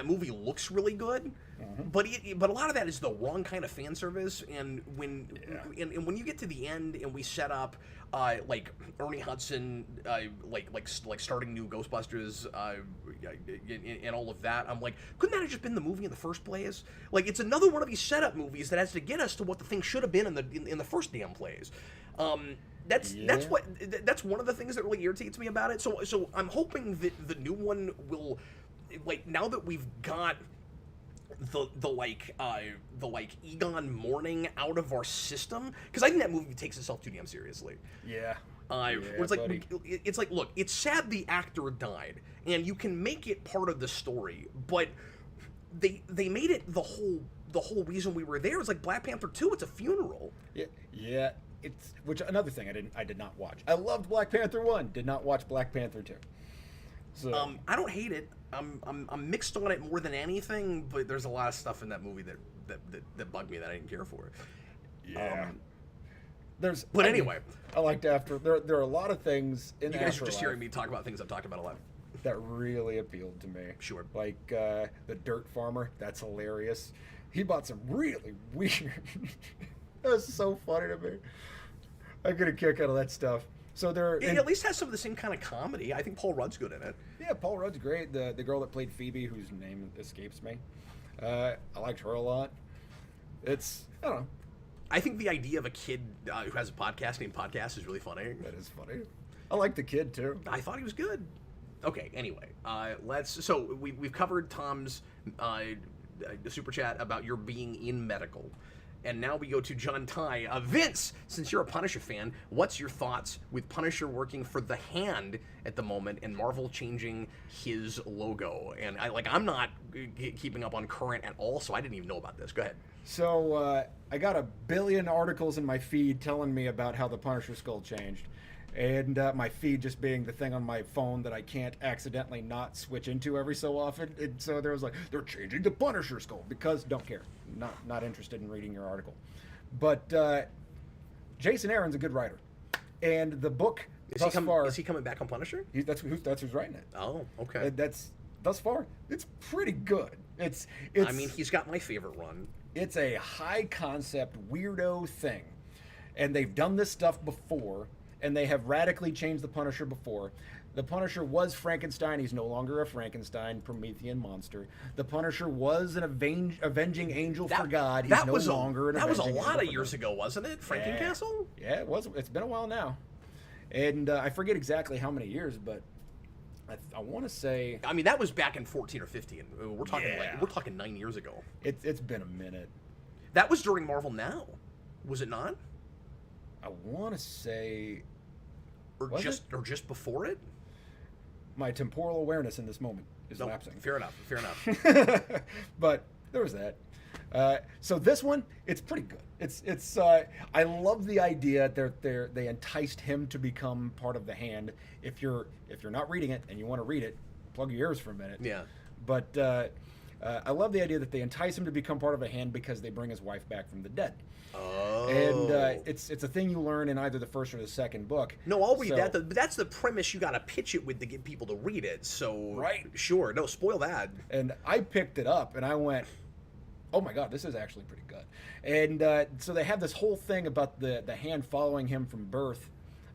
movie looks really good. Mm-hmm. But a lot of that is the wrong kind of fan service. And when you get to the end and we set up like Ernie Hudson like starting new Ghostbusters and all of that, I'm like, couldn't that have just been the movie in the first place? Like, it's another one of these setup movies that has to get us to what the thing should have been in the first damn plays. That's one of the things that really irritates me about it. So I'm hoping that the new one will, like, now that we've got the Egon Mourning out of our system, because I think that movie takes itself too damn seriously. Yeah. It's like, look, it's sad the actor died, and you can make it part of the story, but they made it the whole reason we were there. It's like Black Panther 2. It's a funeral. Yeah. Which another thing I did not watch. I loved Black Panther 1. Did not watch Black Panther 2. So I don't hate it. I'm mixed on it more than anything, but there's a lot of stuff in that movie that bugged me that I didn't care for. Yeah. Anyway, I liked After. There are a lot lot of things in you guys Afterlife are just hearing me talk about things I've talked about a lot. That really appealed to me. Sure. Like the dirt farmer. That's hilarious. He bought some really weird. That was so funny to me. I get a kick out of that stuff. So it at least has some of the same kind of comedy. I think Paul Rudd's good in it. Yeah, Paul Rudd's great. The girl that played Phoebe, whose name escapes me, I liked her a lot. I don't know. I think the idea of a kid who has a podcast named Podcast is really funny. That is funny. I like the kid too. I thought he was good. Okay, anyway, we've covered Tom's super chat about your being in medical. And now we go to John Ty. Vince, since you're a Punisher fan, what's your thoughts with Punisher working for The Hand at the moment and Marvel changing his logo? And I'm not keeping up on current at all, so I didn't even know about this. Go ahead. So I got 1 billion articles in my feed telling me about how the Punisher skull changed. And my feed just being the thing on my phone that I can't accidentally not switch into every so often. And so there was like, they're changing the Punisher skull because don't care. Not interested in reading your article. But Jason Aaron's a good writer. And the book is he coming back on Punisher? That's who's writing it. Oh, okay. Thus far, it's pretty good. It's I mean, he's got my favorite run. It's a high concept weirdo thing. And they've done this stuff before. And they have radically changed the Punisher before. The Punisher was Frankenstein. He's no longer a Frankenstein Promethean monster. The Punisher was an avenging angel for God. He's no longer an avenging angel. That was a lot of years ago, wasn't it? Frankencastle? Yeah, it was. It's been a while now. And I forget exactly how many years, but I want to say... I mean, that was back in 14 or 15. We're talking 9 years ago. It's been a minute. That was during Marvel Now, was it not? I want to say... Or just before it? My temporal awareness in this moment is lapsing. Fair enough. But there was that. So this one, it's pretty good. It's I love the idea that they enticed him to become part of the Hand. If you're not reading it and you want to read it, plug your ears for a minute. Yeah. But I love the idea that they entice him to become part of a Hand because they bring his wife back from the dead. Oh. And it's a thing you learn in either the first or the second book. No, I'll read that. But that's the premise you got to pitch it with to get people to read it. So right. Sure. No, spoil that. And I picked it up and I went, oh my God, this is actually pretty good. And so they have this whole thing about the Hand following him from birth,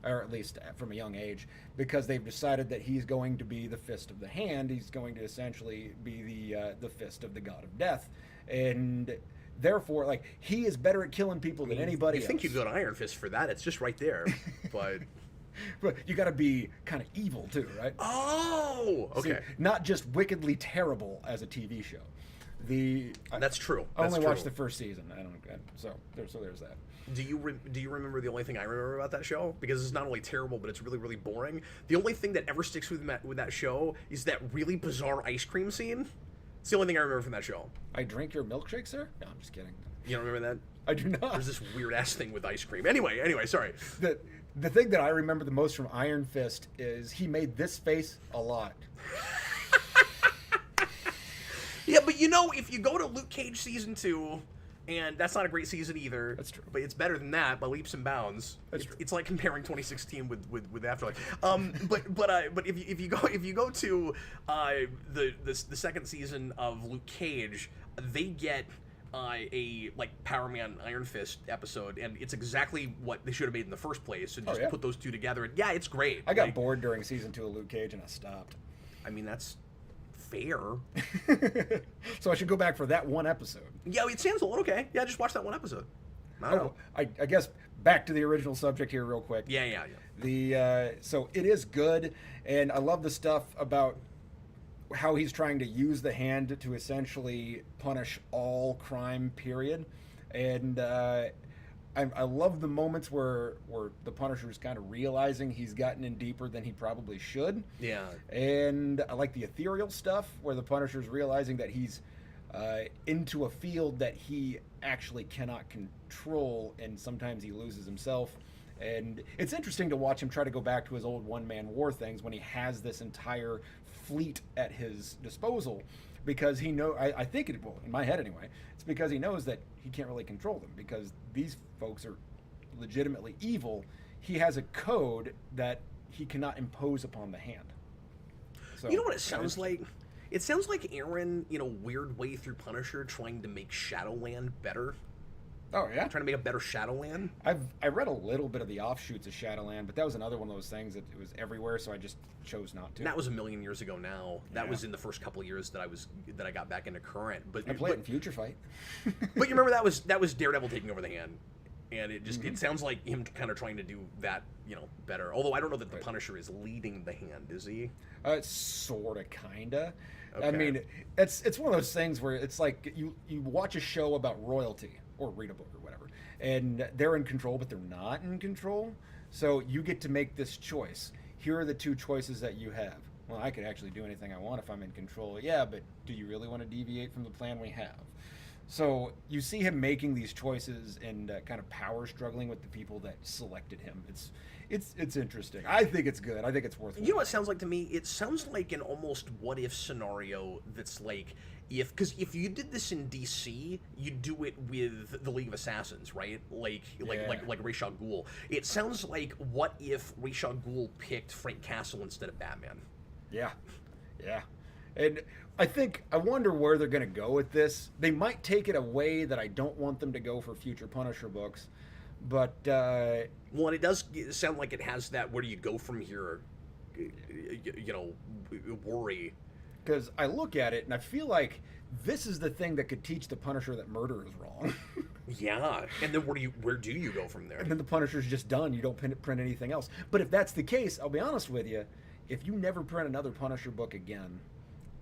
or at least from a young age, because they've decided that he's going to be the fist of the Hand. He's going to essentially be the fist of the god of death. And therefore, like, he is better at killing people than anybody else. You think you go to Iron Fist for that? It's just right there. But but you got to be kind of evil too, right? Oh, okay. See, not just wickedly terrible as a TV show. That's true. I That's only true. watched the first season. So there's that. Do you remember the only thing I remember about that show? Because it's not only terrible, but it's really, really boring. The only thing that ever sticks with that show is that really bizarre ice cream scene. It's the only thing I remember from that show. I drink your milkshake, sir? No, I'm just kidding. You don't remember that? I do not. There's this weird ass thing with ice cream. Anyway, sorry. The thing that I remember the most from Iron Fist is he made this face a lot. Yeah, but you know, if you go to Luke Cage season 2, and that's not a great season either. That's true. But it's better than that by leaps and bounds. That's true. It's like comparing 2016 with Afterlife. But if you go to the second season of Luke Cage, they get a like Power Man Iron Fist episode, and it's exactly what they should have made in the first place, and just put those two together. And yeah, it's great. I got bored during season 2 of Luke Cage, and I stopped. I mean, that's fair. So I should go back for that one episode. Yeah, it sounds a little okay. Yeah, just watch that one episode. I don't know. I guess back to the original subject here real quick. Yeah. So it is good, and I love the stuff about how he's trying to use the Hand to essentially punish all crime, period. And I love the moments where the Punisher is kind of realizing he's gotten in deeper than he probably should. Yeah. And I like the ethereal stuff where the Punisher's realizing that he's into a field that he actually cannot control, and sometimes he loses himself. And it's interesting to watch him try to go back to his old one-man war things when he has this entire fleet at his disposal, because he I think in my head anyway, it's because he knows that he can't really control them because these folks are legitimately evil. He has a code that he cannot impose upon the Hand. So, you know what it sounds like? It sounds like Aaron, in a weird way, through Punisher, trying to make Shadowland better. Oh yeah, trying to make a better Shadowland. I read a little bit of the offshoots of Shadowland, but that was another one of those things that it was everywhere, so I just chose not to. And that was a million years ago now. That was in the first couple of years that I got back into Current. But I played in Future Fight. But you remember that was Daredevil taking over the Hand, and it just it sounds like him kind of trying to do that, better. Although I don't know that the Punisher is leading the Hand, is he? Sorta, kinda. Okay. I mean, it's one of those things where it's like you watch a show about royalty or read a book or whatever, and they're in control, but they're not in control. So you get to make this choice. Here are the two choices that you have. Well, I could actually do anything I want if I'm in control. Yeah, but do you really want to deviate from the plan we have? So you see him making these choices and kind of power struggling with the people that selected him. It's interesting. I think it's good. I think it's worth it. You know what it sounds like to me? It sounds like an almost what-if scenario that's like, because if you did this in DC, you'd do it with the League of Assassins, right? Like Ra's al Ghul. It sounds like what if Ra's al Ghul picked Frank Castle instead of Batman? Yeah. And I wonder where they're going to go with this. They might take it a way that I don't want them to go for future Punisher books, but well, it does sound like it has that where do you go from here, worry. Because I look at it and I feel like this is the thing that could teach the Punisher that murder is wrong. Yeah, and then where do you go from there? And then the Punisher's just done. You don't print anything else. But if that's the case, I'll be honest with you, if you never print another Punisher book again,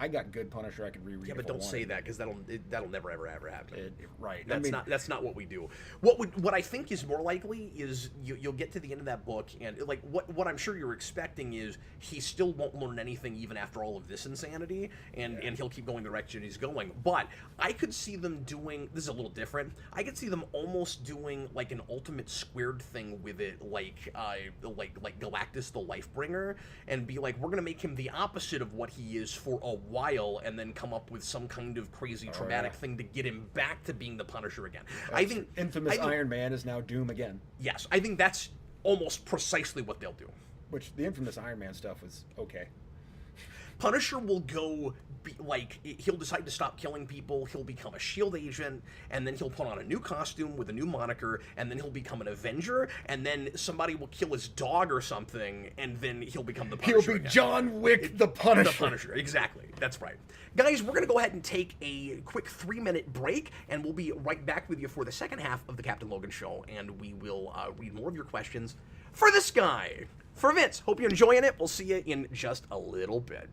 I got good Punisher I could reread. Yeah, but don't say that, because that'll never ever happen. Right. That's not what we do. What I think is more likely is you'll get to the end of that book, and like what I'm sure you're expecting is he still won't learn anything even after all of this insanity, and he'll keep going the direction he's going. But I could see them doing, this is a little different, I could see them almost doing like an Ultimate Squared thing with it, like Galactus the Lifebringer, and be like, we're gonna make him the opposite of what he is for a while, and then come up with some kind of crazy traumatic thing to get him back to being the Punisher again. I think infamous Iron Man is now Doom again. Yes, I think that's almost precisely what they'll do. Which the infamous Iron Man stuff was okay. Punisher will go, he'll decide to stop killing people, he'll become a S.H.I.E.L.D. agent, and then he'll put on a new costume with a new moniker, and then he'll become an Avenger, and then somebody will kill his dog or something, and then he'll become the Punisher He'll be again. John Wick the Punisher. The Punisher, exactly. That's right. Guys, we're going to go ahead and take a quick 3-minute break, and we'll be right back with you for the second half of the Captain Logan Show, and we will read more of your questions for this guy. For Vince, hope you're enjoying it. We'll see you in just a little bit.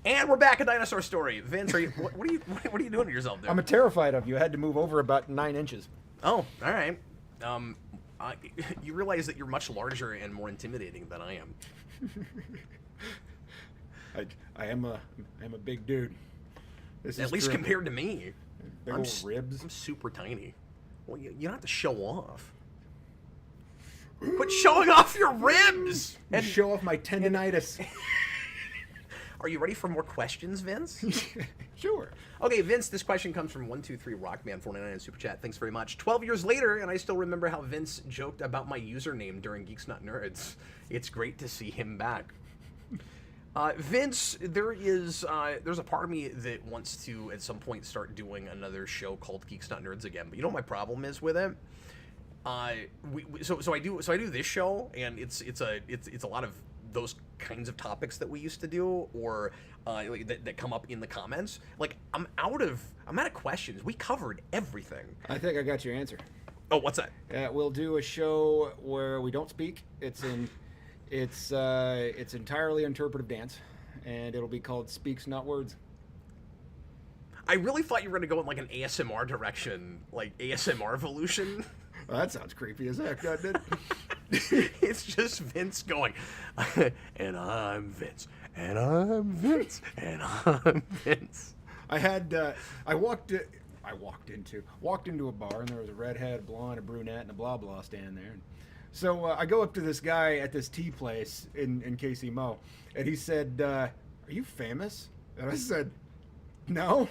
And we're back at Dinosaur Story. Vince, what are you doing to yourself there? I'm terrified of you. I had to move over about 9 inches. Oh, all right. You realize that you're much larger and more intimidating than I am. I am a big dude. At least compared to me. Big old ribs. I'm super tiny. Well, you don't have to show off. Quit showing off your ribs! And show off my tendinitis. Are you ready for more questions, Vince? Sure. Okay, Vince, this question comes from 123 Rockman49 in Super Chat. Thanks very much. 12 years later, and I still remember how Vince joked about my username during Geeks Not Nerds. It's great to see him back. Vince, there's a part of me that wants to at some point start doing another show called Geeks Not Nerds again. But you know what my problem is with it? So I do this show, and it's a lot of those kinds of topics that we used to do, or that come up in the comments. Like I'm out of questions. We covered everything. I think I got your answer. Oh, what's that? We'll do a show where we don't speak. It's entirely interpretive dance, and it'll be called Speaks Not Words. I really thought you were gonna go in like an ASMR direction, like ASMR evolution. Well, that sounds creepy as heck, doesn't it? It's just Vince going, and I'm Vince, and I'm Vince, and I'm Vince. I walked into a bar, and there was a redhead, blonde, a brunette, and a blah blah standing there. So I go up to this guy at this tea place in KC and he said, "Are you famous?" And I said, "No."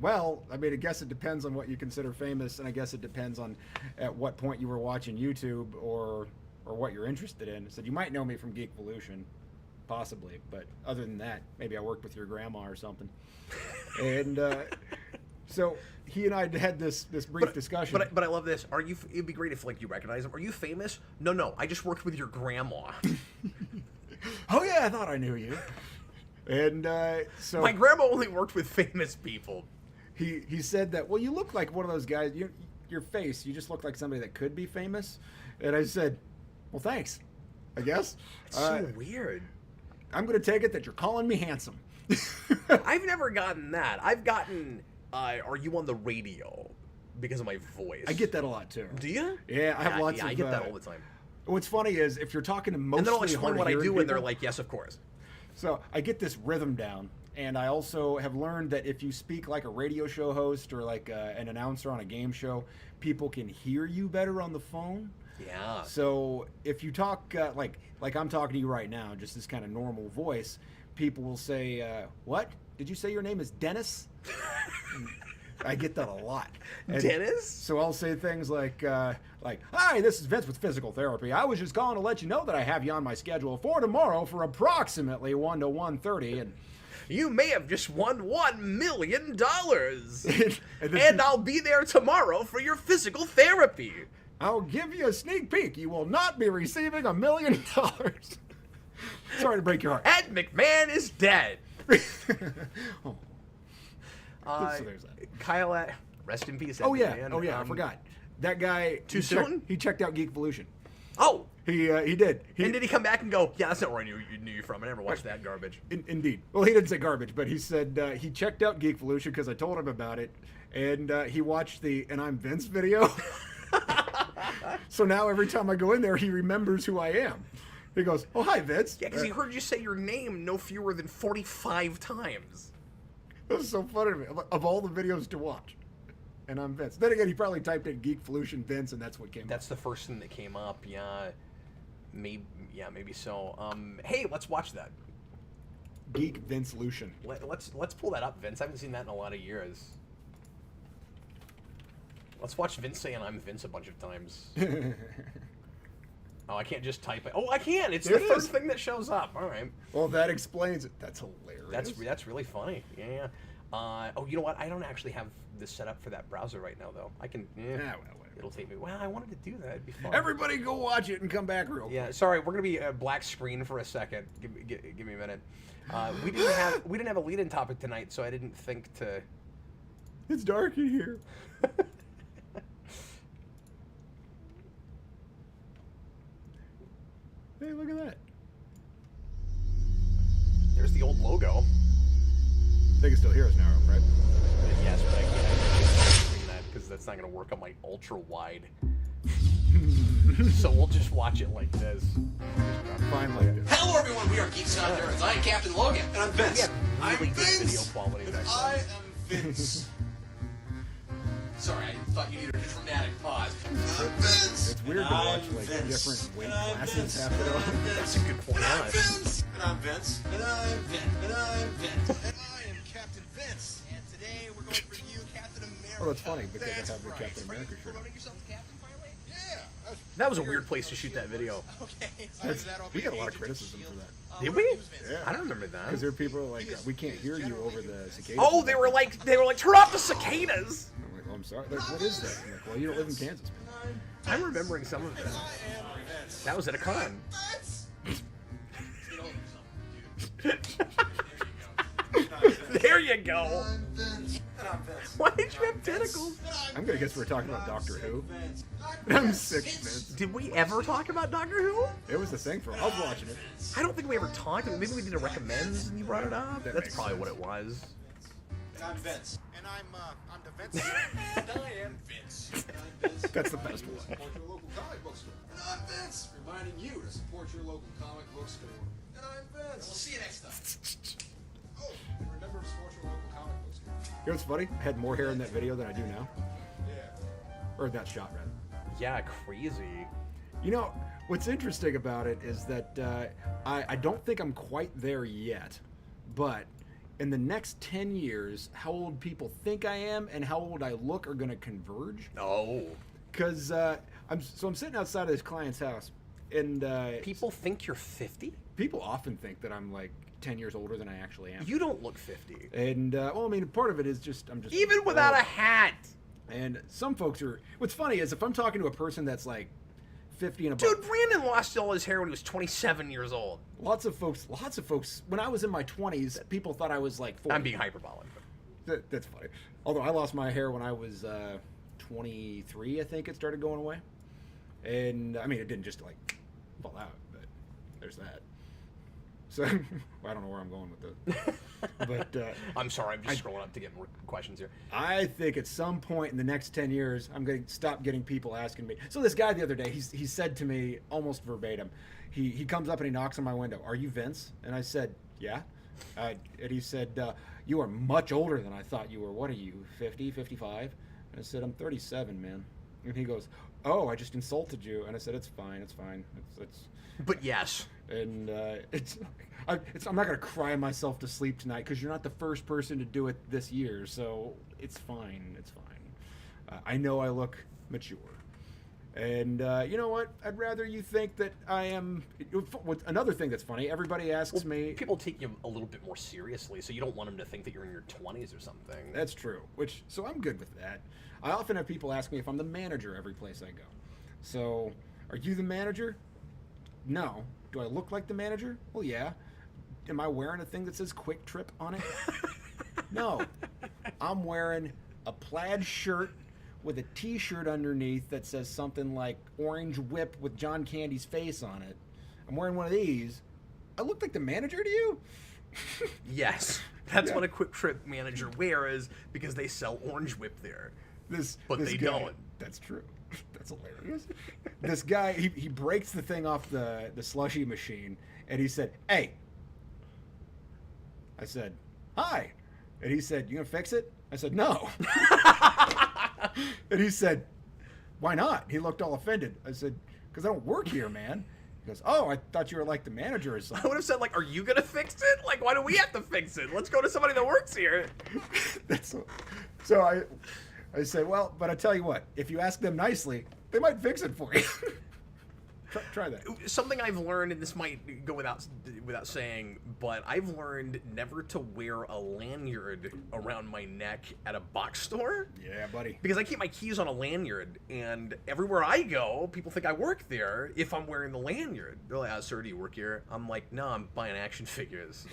Well, I mean, I guess it depends on what you consider famous, and I guess it depends on at what point you were watching YouTube or what you're interested in. I said, you might know me from Geekvolution, possibly, but other than that, maybe I worked with your grandma or something. And so he and I had this brief discussion. But I love this. It'd be great if like you recognize him. Are you famous? No, I just worked with your grandma. Oh yeah, I thought I knew you. And so my grandma only worked with famous people. He said that, well, you look like one of those guys, your face, you just look like somebody that could be famous. And I said, well, thanks, I guess. It's so weird. I'm going to take it that you're calling me handsome. I've never gotten that. I've gotten, are you on the radio because of my voice? I get that a lot, too. Do you? Yeah, I have lots of... I get that all the time. What's funny is if you're talking to mostly and then I'll explain what I do, people, and they're like, yes, of course. So I get this rhythm down. And I also have learned that if you speak like a radio show host or like an announcer on a game show, people can hear you better on the phone. Yeah. So if you talk like I'm talking to you right now, just this kind of normal voice, people will say, what? Did you say your name is Dennis? I get that a lot. And Dennis? So I'll say things like, hi, this is Vince with Physical Therapy. I was just calling to let you know that I have you on my schedule for tomorrow for approximately 1 to 1:30, and you may have just won $1 million. And I'll be there tomorrow for your physical therapy. I'll give you a sneak peek. You will not be receiving $1 million. Sorry to break your heart. Ed McMahon is dead. Oh. So there's that. Kyle, rest in peace. Ed Oh, yeah. McMahon. Oh, yeah. I forgot. That guy. Too soon? He checked out Geekvolution. Oh. He did. And did he come back and go, yeah, that's not where I knew you from. I never watched that garbage. Indeed. Well, he didn't say garbage, but he said he checked out Geekvolution because I told him about it, and he watched the "And I'm Vince" video. So now every time I go in there, he remembers who I am. He goes, "Oh, hi, Vince." Yeah, because he heard you say your name no fewer than 45 times. That was so funny to me. Of all the videos to watch, "And I'm Vince." Then again, he probably typed in Geekvolution Vince, and that's what came up. That's the first thing that came up, yeah. Maybe so. Hey, let's watch that. Geek Vince Lucian. Let's pull that up, Vince. I haven't seen that in a lot of years. Let's watch Vince saying "I'm Vince" a bunch of times. Oh, I can't just type it. Oh, I can. It's the first thing that shows up. All right. Well, that explains it. That's hilarious. That's really funny. Yeah. Oh, you know what? I don't actually have this set up for that browser right now, though. I can. Yeah. Well, it'll take me. Well, I wanted to do that. It'd be fun. Everybody, go watch it and come back real quick. Yeah. Sorry, we're gonna be a black screen for a second. Give me a minute. We didn't have a lead-in topic tonight, so I didn't think to. It's dark in here. Hey, look at that. There's the old logo. They can still hear us now, right? Yes, but I can't do that because that's not going to work on my ultra wide. So we'll just watch it like this. Fine like this. Hello everyone, we are Geeks Not Nerds. I am Captain Logan. And I'm Vince. I'm really good video Vince. quality And back I then. am Vince. Sorry, I thought you needed a dramatic pause. I'm Vince. It's weird to watch like different weight classes have to. That's a good point. And I'm Yeah. Vince. And I'm Vince. And I'm Vince. And I'm Vince. And I am Captain Vince. And today we're going to review Captain America. Oh, that's funny because I That's have the right. Captain America shirt on. Promoting yourself as Captain finally? Yeah. That was a weird place to shoot that video. Okay. We got a lot of criticism for that. Did we? Yeah. I don't remember that. Because there are people who are like, we can't hear you over the cicadas. Oh, they were like, turn off the cicadas. I'm like, well, I'm sorry. Like, what is that? I'm like, well, you don't live in Kansas, man. I'm remembering some of that. That was at a con. There you go. Why did you have tentacles? I'm gonna guess we're talking about Doctor Who. I'm sick, Vince. Did we ever talk about Doctor Who? It was the thing for. I was watching it. I don't think we ever talked. Maybe we did a recommends and you brought it up. That That's makes probably sense. what it was. And I'm Vince. And I'm the Vince. And I am Vince. And I'm Vince. That's the best one. Support your local comic book store. And I'm Vince. Reminding you to support your local comic book store. And I'm Vince. We'll see you next time. Oh, and remember to support your local comic book store. You know what's funny? I had more hair in that video than I do now. Yeah. Or that shot, rather. Yeah, crazy. You know, what's interesting about it is that I don't think I'm quite there yet, but in the next 10 years, how old people think I am and how old I look are going to converge. Oh. Because I'm sitting outside of this client's house, and People think you're 50? people often think that I'm like 10 years older than I actually am. You don't look 50. And well, I mean, part of it is I'm just Even without a hat. And some folks are. What's funny is if I'm talking to a person that's like 50 and above. Dude, Brandon lost all his hair when he was 27 years old. Lots of folks. When I was in my 20s, people thought I was like 40. I'm being hyperbolic. That's funny. Although I lost my hair when I was 23, I think it started going away. And I mean, it didn't just like fall out, but there's that. So I don't know where I'm going with this. But I'm sorry, I'm just scrolling up to get more questions here. I think at some point in the next 10 years, I'm going to stop getting people asking me. So this guy the other day, he said to me almost verbatim, he comes up and he knocks on my window. Are you Vince? And I said, yeah. And he said, you are much older than I thought you were. What are you, 50, 55? And I said, I'm 37, man. And he goes, oh, I just insulted you. And I said, it's fine. It's But yes. and I'm not gonna cry myself to sleep tonight because you're not the first person to do it this year, so it's fine. I know I look mature, and you know what? I'd rather you think that I am. Another thing that's funny, everybody asks me. People take you a little bit more seriously, so you don't want them to think that you're in your 20s or something. That's true. So I'm good with that. I often have people ask me if I'm the manager every place I go. So, are you the manager? No. Do I look like the manager? Well, yeah. Am I wearing a thing that says Quick Trip on it? No. I'm wearing a plaid shirt with a t-shirt underneath that says something like Orange Whip with John Candy's face on it. I'm wearing one of these. I look like the manager to you? Yes. That's Yeah. what a Quick Trip manager wears because they sell Orange Whip there. But this they guy, don't. That's true. That's hilarious. This guy, he breaks the thing off the slushy machine, and he said, hey. I said, hi. And he said, you gonna fix it? I said, no. And he said, why not? He looked all offended. I said, because I don't work here, man. He goes, oh, I thought you were like the manager or I something. would have said, like, are you going to fix it? Like, why do we have to fix it? Let's go to somebody that works here. So I say, well, but I tell you what, if you ask them nicely, they might fix it for you. Try that. Something I've learned, and this might go without saying, but I've learned never to wear a lanyard around my neck at a box store. Yeah, buddy. Because I keep my keys on a lanyard, and everywhere I go, people think I work there if I'm wearing the lanyard. They're like, sir, do you work here? I'm like, no, I'm buying action figures.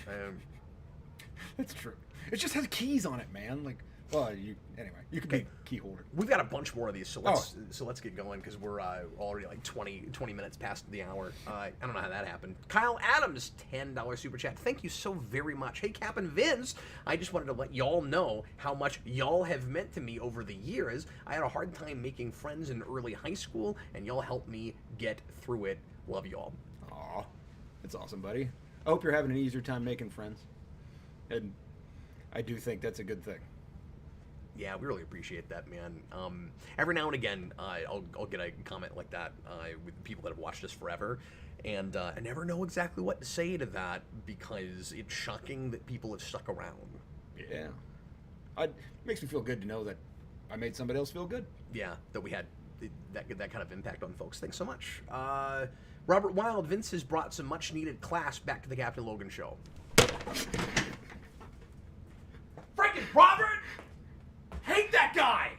That's true. It just has keys on it, man. Like, Well, anyway, you could be key holder. We've got a bunch more of these, so let's get going because we're already like 20 minutes past the hour. I don't know how that happened. Kyle Adams, $10 super chat. Thank you so very much. Hey, Cap and Vince, I just wanted to let y'all know how much y'all have meant to me over the years. I had a hard time making friends in early high school, and y'all helped me get through it. Love y'all. Aw, that's awesome, buddy. I hope you're having an easier time making friends, and I do think that's a good thing. Yeah, we really appreciate that, man. Every now and again, I'll get a comment like that with people that have watched us forever, and I never know exactly what to say to that because it's shocking that people have stuck around. Yeah. It makes me feel good to know that I made somebody else feel good. Yeah, that we had that kind of impact on folks. Thanks so much. Robert Wild, Vince has brought some much-needed class back to the Captain Logan show. Freaking Robert! Hate that guy!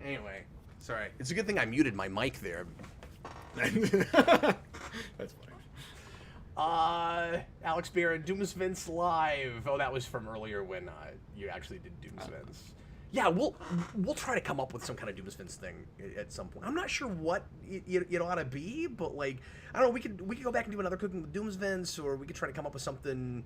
Anyway, sorry. It's a good thing I muted my mic there. That's funny. Alex Barron, Dooms Vince Live. Oh, that was from earlier when you actually did Dooms Vince. Yeah, we'll try to come up with some kind of Dooms Vince thing at some point. I'm not sure what it ought to be, but like I don't know. We could go back and do another Cooking with Dooms Vince, or we could try to come up with something.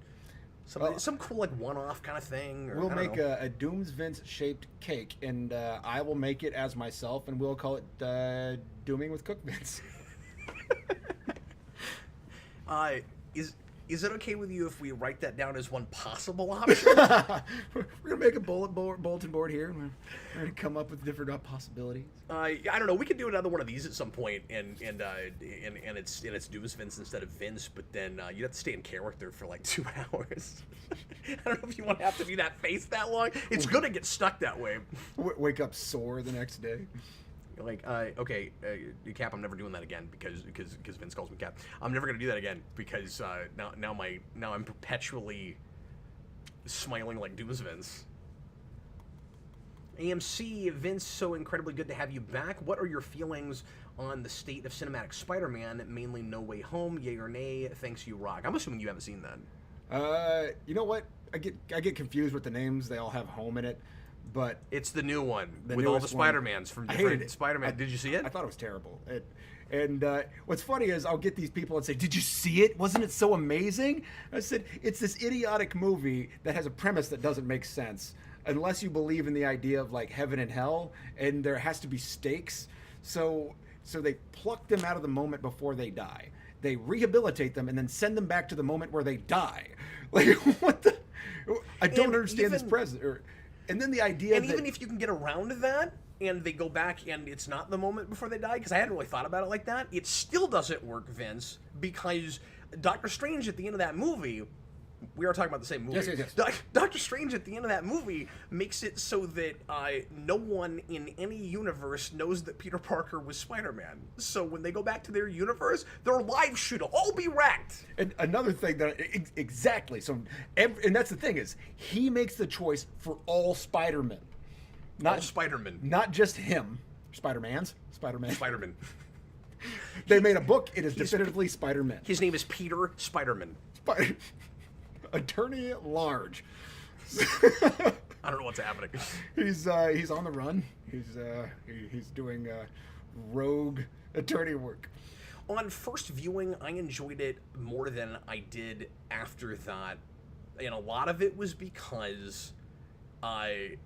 Some cool like one-off kind of thing. Or, we'll make a Dooms Vince shaped cake, and I will make it as myself, and we'll call it Dooming with Cook Vince. Is it okay with you if we write that down as one possible option? We're gonna make a bulletin board here. We're gonna come up with different possibilities. I don't know. We could do another one of these at some point, and it's Dooms Vince instead of Vince. But then you'd have to stay in character for like 2 hours. I don't know if you want to have to do that face that long. It's gonna get stuck that way. Wake up sore the next day. Like, okay, Cap, I'm never doing that again because Vince calls me Cap. I'm never gonna do that again because now I'm perpetually smiling like Dooms Vince. AMC, Vince, so incredibly good to have you back. What are your feelings on the state of cinematic Spider-Man, mainly No Way Home, yay or nay? Thanks, you rock. I'm assuming you haven't seen that. You know what? I get confused with the names. They all have home in it. But it's the new one with all the Spider-Mans from different Spider-Man. Did you see it? I thought it was terrible. And what's funny is I'll get these people and say, "Did you see it? Wasn't it so amazing?" I said, "It's this idiotic movie that has a premise that doesn't make sense unless you believe in the idea of like heaven and hell, and there has to be stakes. So they pluck them out of the moment before they die. They rehabilitate them and then send them back to the moment where they die. Like what the? I don't understand this present." And then the idea and even if you can get around that and they go back and it's not the moment before they die, because I hadn't really thought about it like that, it still doesn't work, Vince, because Doctor Strange at the end of that movie, we are talking about the same movie. Yes. Doctor Strange at the end of that movie makes it so that no one in any universe knows that Peter Parker was Spider-Man. So when they go back to their universe, their lives should all be wrecked. And another thing that exactly. So, and that's the thing is he makes the choice for all Spider-Men, All Spider-Man, not just him. Spider-Man. They made a book. It is definitively Spider-Man. His name is Peter Spider-Man. Attorney at large. I don't know what's happening. He's on the run. He's doing rogue attorney work. On first viewing, I enjoyed it more than I did after that, and a lot of it was because I'm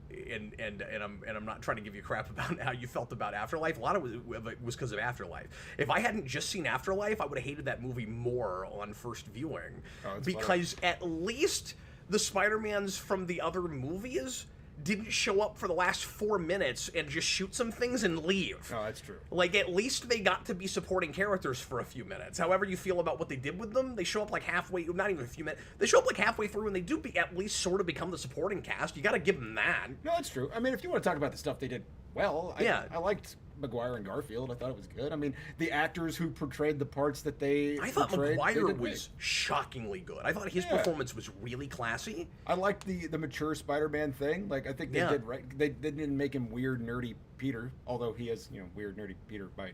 not trying to give you crap about how you felt about Afterlife. A lot of it was because of Afterlife. If I hadn't just seen Afterlife, I would have hated that movie more on first viewing. Because at least the Spider-Mans from the other movies didn't show up for the last 4 minutes and just shoot some things and leave. Oh, that's true. Like, at least they got to be supporting characters for a few minutes. However you feel about what they did with them, they show up like halfway, not even a few minutes, they show up like halfway through and they do at least sort of become the supporting cast. You gotta give them that. No, that's true. I mean, if you want to talk about the stuff they did well, I liked Maguire and Garfield. I thought it was good. I mean, the actors who portrayed the parts that they I thought Maguire was shockingly good. I thought his performance was really classy. I liked the mature Spider-Man thing. Like, I think they did right. They didn't make him weird, nerdy Peter, although he is, weird, nerdy Peter by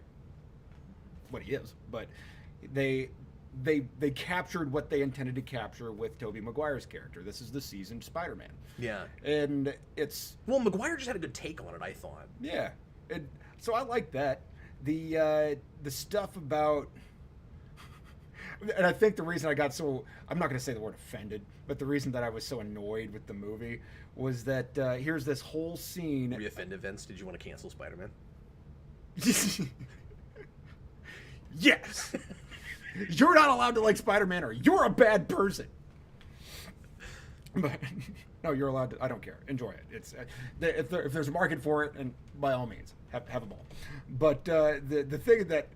what he is. But they they captured what they intended to capture with Tobey Maguire's character. This is the seasoned Spider-Man. Yeah. And it's... Well, Maguire just had a good take on it, I thought. Yeah. So I like that. The stuff about... And I think the reason I got so... I'm not going to say the word offended, but the reason that I was so annoyed with the movie was that here's this whole scene... Were you offended, Vince? Did you want to cancel Spider-Man? Yes! You're not allowed to like Spider-Man or you're a bad person. But no, you're allowed to. I don't care. Enjoy it. It's if there's a market for it, and by all means, have a ball. But the thing that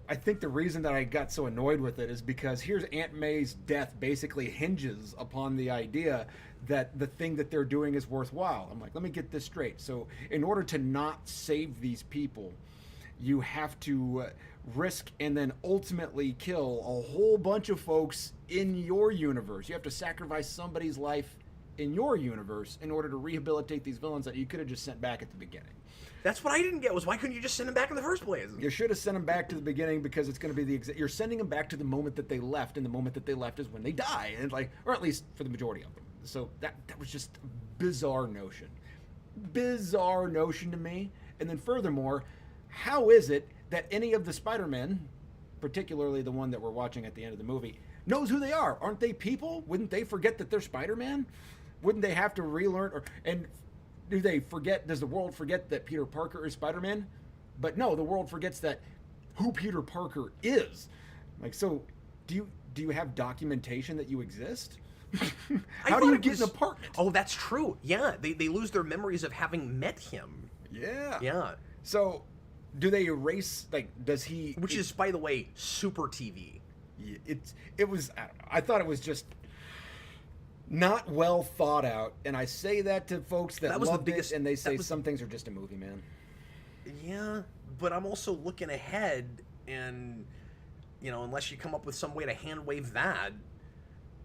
I think the reason that I got so annoyed with it is because here's Aunt May's death basically hinges upon the idea that the thing that they're doing is worthwhile. I'm like, let me get this straight. So in order to not save these people, you have to risk and then ultimately kill a whole bunch of folks in your universe. You have to sacrifice somebody's life in your universe in order to rehabilitate these villains that you could have just sent back at the beginning. That's what I didn't get, was why couldn't you just send them back in the first place? You should have sent them back to the beginning because it's going to be you're sending them back to the moment that they left, and the moment that they left is when they die, and or at least for the majority of them. So that was just a bizarre notion to me. And then furthermore, how is it that any of the Spider-Men, particularly the one that we're watching at the end of the movie, knows who they are? Aren't they people? Wouldn't they forget that they're Spider-Man? Wouldn't they have to relearn? And do they forget? Does the world forget that Peter Parker is Spider-Man? But no, the world forgets that who Peter Parker is. Like, so do you have documentation that you exist? How do you get an apartment? Oh, that's true. Yeah, they lose their memories of having met him. Yeah. Yeah. So, do they erase? Like, does he? Which is, by the way, super TV. It was. I thought it was just not well thought out, and I say that to folks that was loved the biggest, it, and they say some things are just a movie, man. Yeah, but I'm also looking ahead, and unless you come up with some way to hand wave that.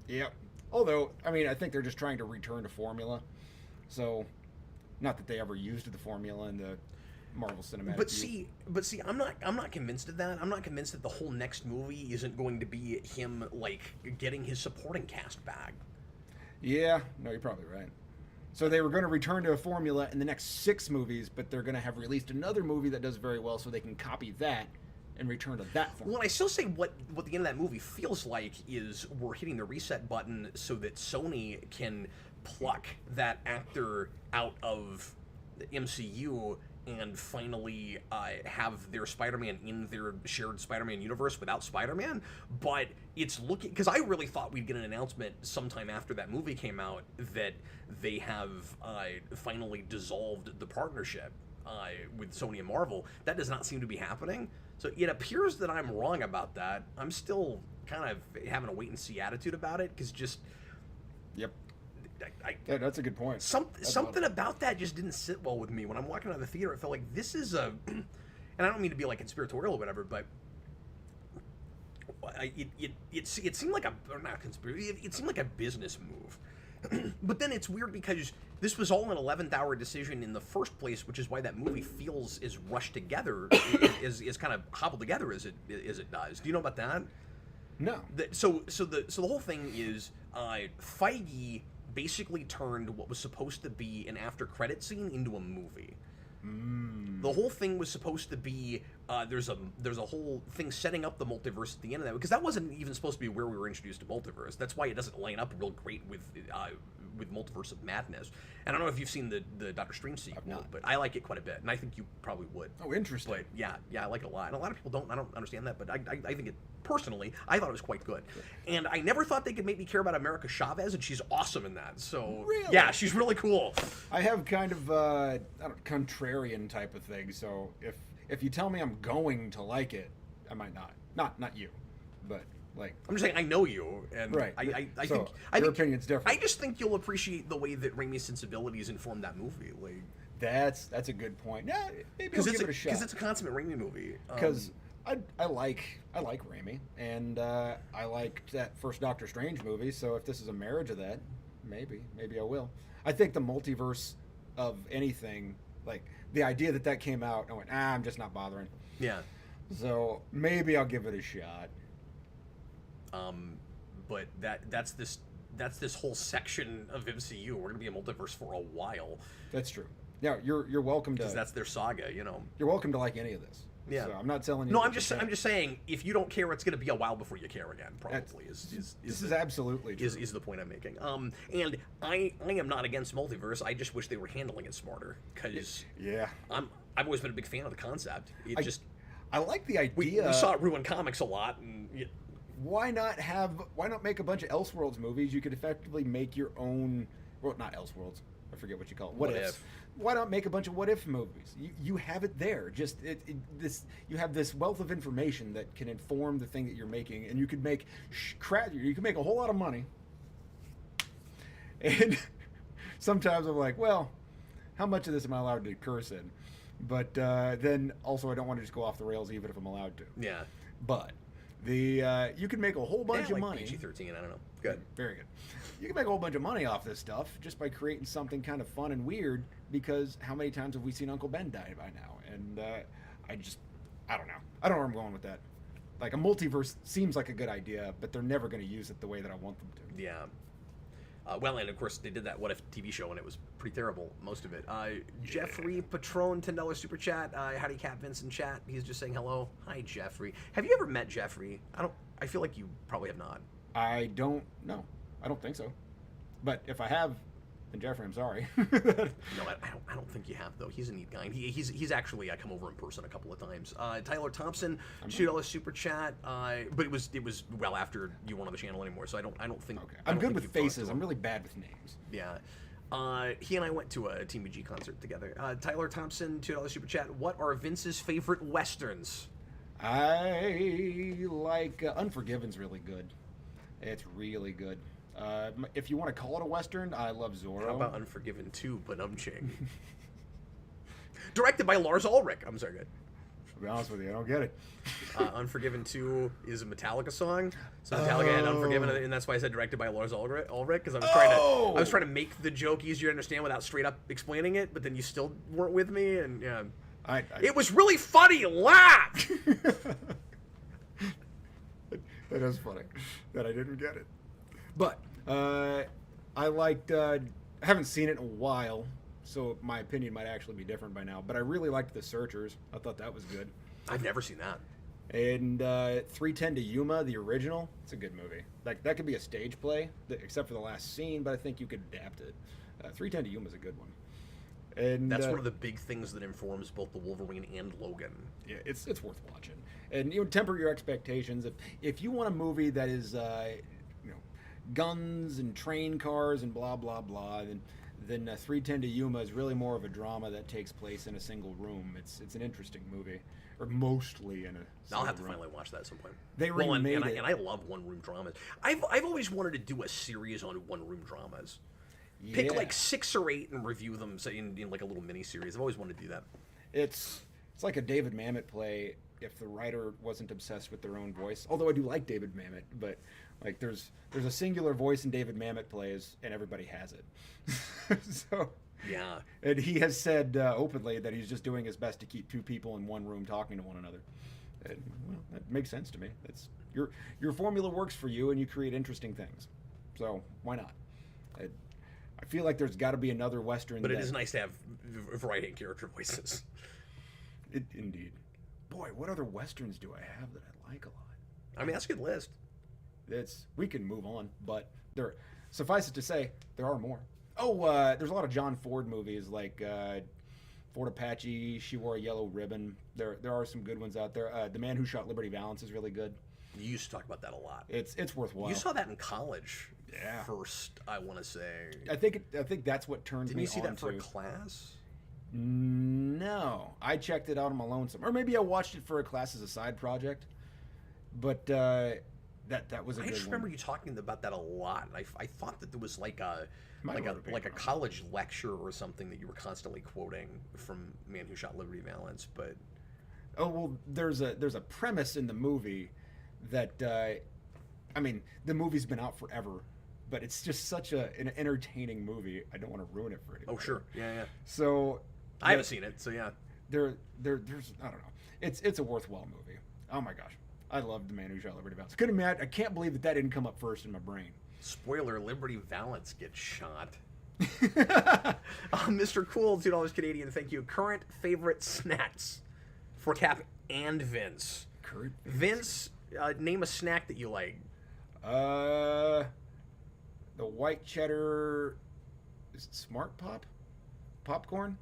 Yep. Although, I mean, I think they're just trying to return to formula. So, not that they ever used the formula in the Marvel Cinematic. But see, I'm not convinced of that. I'm not convinced that the whole next movie isn't going to be him getting his supporting cast back. Yeah, no, you're probably right. So they were going to return to a formula in the next 6 movies, but they're going to have released another movie that does very well, so they can copy that and return to that formula. Well, I still say what the end of that movie feels like is we're hitting the reset button so that Sony can pluck that actor out of the MCU and finally have their Spider-Man in their shared Spider-Man universe without Spider-Man. But it's looking... Because I really thought we'd get an announcement sometime after that movie came out that they have finally dissolved the partnership with Sony and Marvel. That does not seem to be happening. So it appears that I'm wrong about that. I'm still kind of having a wait-and-see attitude about it, because just... Yep. Yeah, that's a good point. Something about that just didn't sit well with me. When I'm walking out of the theater, it felt like this is a... And I don't mean to be conspiratorial or whatever, but... It seemed like a... Or not conspiracy. It seemed like a business move. But then it's weird because this was all an 11th hour decision in the first place, which is why that movie feels as rushed together, is kind of hobbled together as it does. Do you know about that? No. So the whole thing is Feige basically turned what was supposed to be an after credit scene into a movie. The whole thing was supposed to be there's a whole thing setting up the multiverse at the end of that, because that wasn't even supposed to be where we were introduced to multiverse. That's why it doesn't line up real great with Multiverse of Madness. And I don't know if you've seen the Doctor Strange sequel, but I like it quite a bit, and I think you probably would. Oh, interesting. But yeah, I like it a lot. And a lot of people don't. I don't understand that, but I think it personally. I thought it was quite good. And I never thought they could make me care about America Chavez, and she's awesome in that. So really? Yeah, she's really cool. I have kind of contrarian type of thing. So if you tell me I'm going to like it, I might not. Not you, but. I'm just saying, I know you, and right. I so think your opinion's different. I just think you'll appreciate the way that Raimi's sensibilities informed that movie. That's a good point. Yeah, maybe I'll give it a shot. Because it's a consummate Raimi movie. Because I like Raimi, and I liked that first Doctor Strange movie. So if this is a marriage of that, maybe I will. I think the multiverse of anything, the idea that came out, I went, I'm just not bothering. Yeah. So maybe I'll give it a shot. But that's this whole section of MCU. We're gonna be a multiverse for a while. That's true. Yeah, you're welcome to. Because that's their saga, you know. You're welcome to like any of this. Yeah. So I'm not telling you. No, that I'm just saying, if you don't care, it's going to be a while before you care again. Probably this is absolutely true. Is the point I'm making. And I am not against multiverse. I just wish they were handling it smarter. Because I've always been a big fan of the concept. I like the idea. We saw it ruin comics a lot, and why not make a bunch of Elseworlds movies? You could effectively make your own. Well, not Elseworlds. I forget what you call it. What ifs? Why not make a bunch of what if movies? You have it there. Just you have this wealth of information that can inform the thing that you're making, and you could make you could make a whole lot of money. And sometimes I'm like, well, how much of this am I allowed to curse in? But then also I don't want to just go off the rails even if I'm allowed to. Yeah. But you can make a whole bunch of money. PG-13, I don't know. Good. Very good. You can make a whole bunch of money off this stuff just by creating something kind of fun and weird, because how many times have we seen Uncle Ben die by now? And I don't know. I don't know where I'm going with that. Like, a multiverse seems like a good idea, but they're never going to use it the way that I want them to. Yeah. Well, and of course they did that What If TV show, and it was pretty terrible, most of it. Jeffrey Patron, $10 super chat. Howdy, Cat Vince in chat. He's just saying hello. Hi, Jeffrey. Have you ever met Jeffrey? I feel like you probably have not. I don't know. I don't think so. But if I have, then Jeffrey, I'm sorry. No, I don't think you have, though. He's a neat guy. And he's actually come over in person a couple of times. Tyler Thompson, $2 super chat. But it was well after you weren't on the channel anymore, so I don't think. Okay. I'm good with faces. I'm really bad with names. Yeah. He and I went to a Team BG concert together. Tyler Thompson, $2 super chat. What are Vince's favorite westerns? I like Unforgiven's really good. It's really good. If you want to call it a western, I love Zorro. How about Unforgiven 2, Banumching? Directed by Lars Ulrich. I'm sorry, good. To be honest with you, I don't get it. Unforgiven 2 is a Metallica song. So Metallica had Unforgiven, and that's why I said directed by Lars Ulrich, because I was trying to make the joke easier to understand without straight up explaining it, but then you still weren't with me, and yeah. It was really funny. Laugh! That is funny that I didn't get it. But I liked. I haven't seen it in a while, so my opinion might actually be different by now. But I really liked The Searchers. I thought that was good. I've never seen that. And 310 to Yuma, the original. It's a good movie. Like, that could be a stage play, except for the last scene. But I think you could adapt it. 310 to Yuma is a good one. And that's one of the big things that informs both the Wolverine and Logan. Yeah, it's worth watching. And temper your expectations. If you want a movie that is guns and train cars and blah blah blah, then 310 to Yuma is really more of a drama that takes place in a single room. It's an interesting movie, or mostly in a single I'll have to room. finally watch that at some point. They remade it. And I love one-room dramas. I've always wanted to do a series on one-room dramas. Yeah. Pick like 6 or 8 and review them in like a little mini-series. I've always wanted to do that. It's like a David Mamet play if the writer wasn't obsessed with their own voice. Although I do like David Mamet, but like there's a singular voice in David Mamet plays, and everybody has it. So yeah, and he has said openly that he's just doing his best to keep 2 people in one room talking to one another. And, well, that makes sense to me. That's your formula works for you, and you create interesting things. So why not? I feel like there's got to be another Western. But it is nice to have a variety of character voices. Indeed. Boy, what other Westerns do I have that I like a lot? I mean, that's a good list. We can move on, but suffice it to say, there are more. Oh, there's a lot of John Ford movies like Fort Apache, She Wore a Yellow Ribbon. There are some good ones out there. The Man Who Shot Liberty Valance is really good. You used to talk about that a lot. It's worthwhile. You saw that in college. Yeah. First, I want to say. I think that's what turned Didn't me on. you see that for a to class? No, I checked it out on my lonesome, or maybe I watched it for a class as a side project. But that was a good one. I just remember you talking about that a lot. And I thought that there was like a college lecture or something that you were constantly quoting from Man Who Shot Liberty Valance. But oh well, there's a premise in the movie that I mean, the movie's been out forever, but it's just such an entertaining movie. I don't want to ruin it for anybody. Oh sure, yeah. So I haven't seen it, so yeah. There's I don't know. It's a worthwhile movie. Oh my gosh, I loved The Man Who Shot Liberty Valance. I can't believe that didn't come up first in my brain. Spoiler, Liberty Valance gets shot. Mr. Cool, $2 Canadian, thank you. Current favorite snacks for Cap and Vince. Vince, name a snack that you like. The white cheddar... Is it Smart Pop? Popcorn?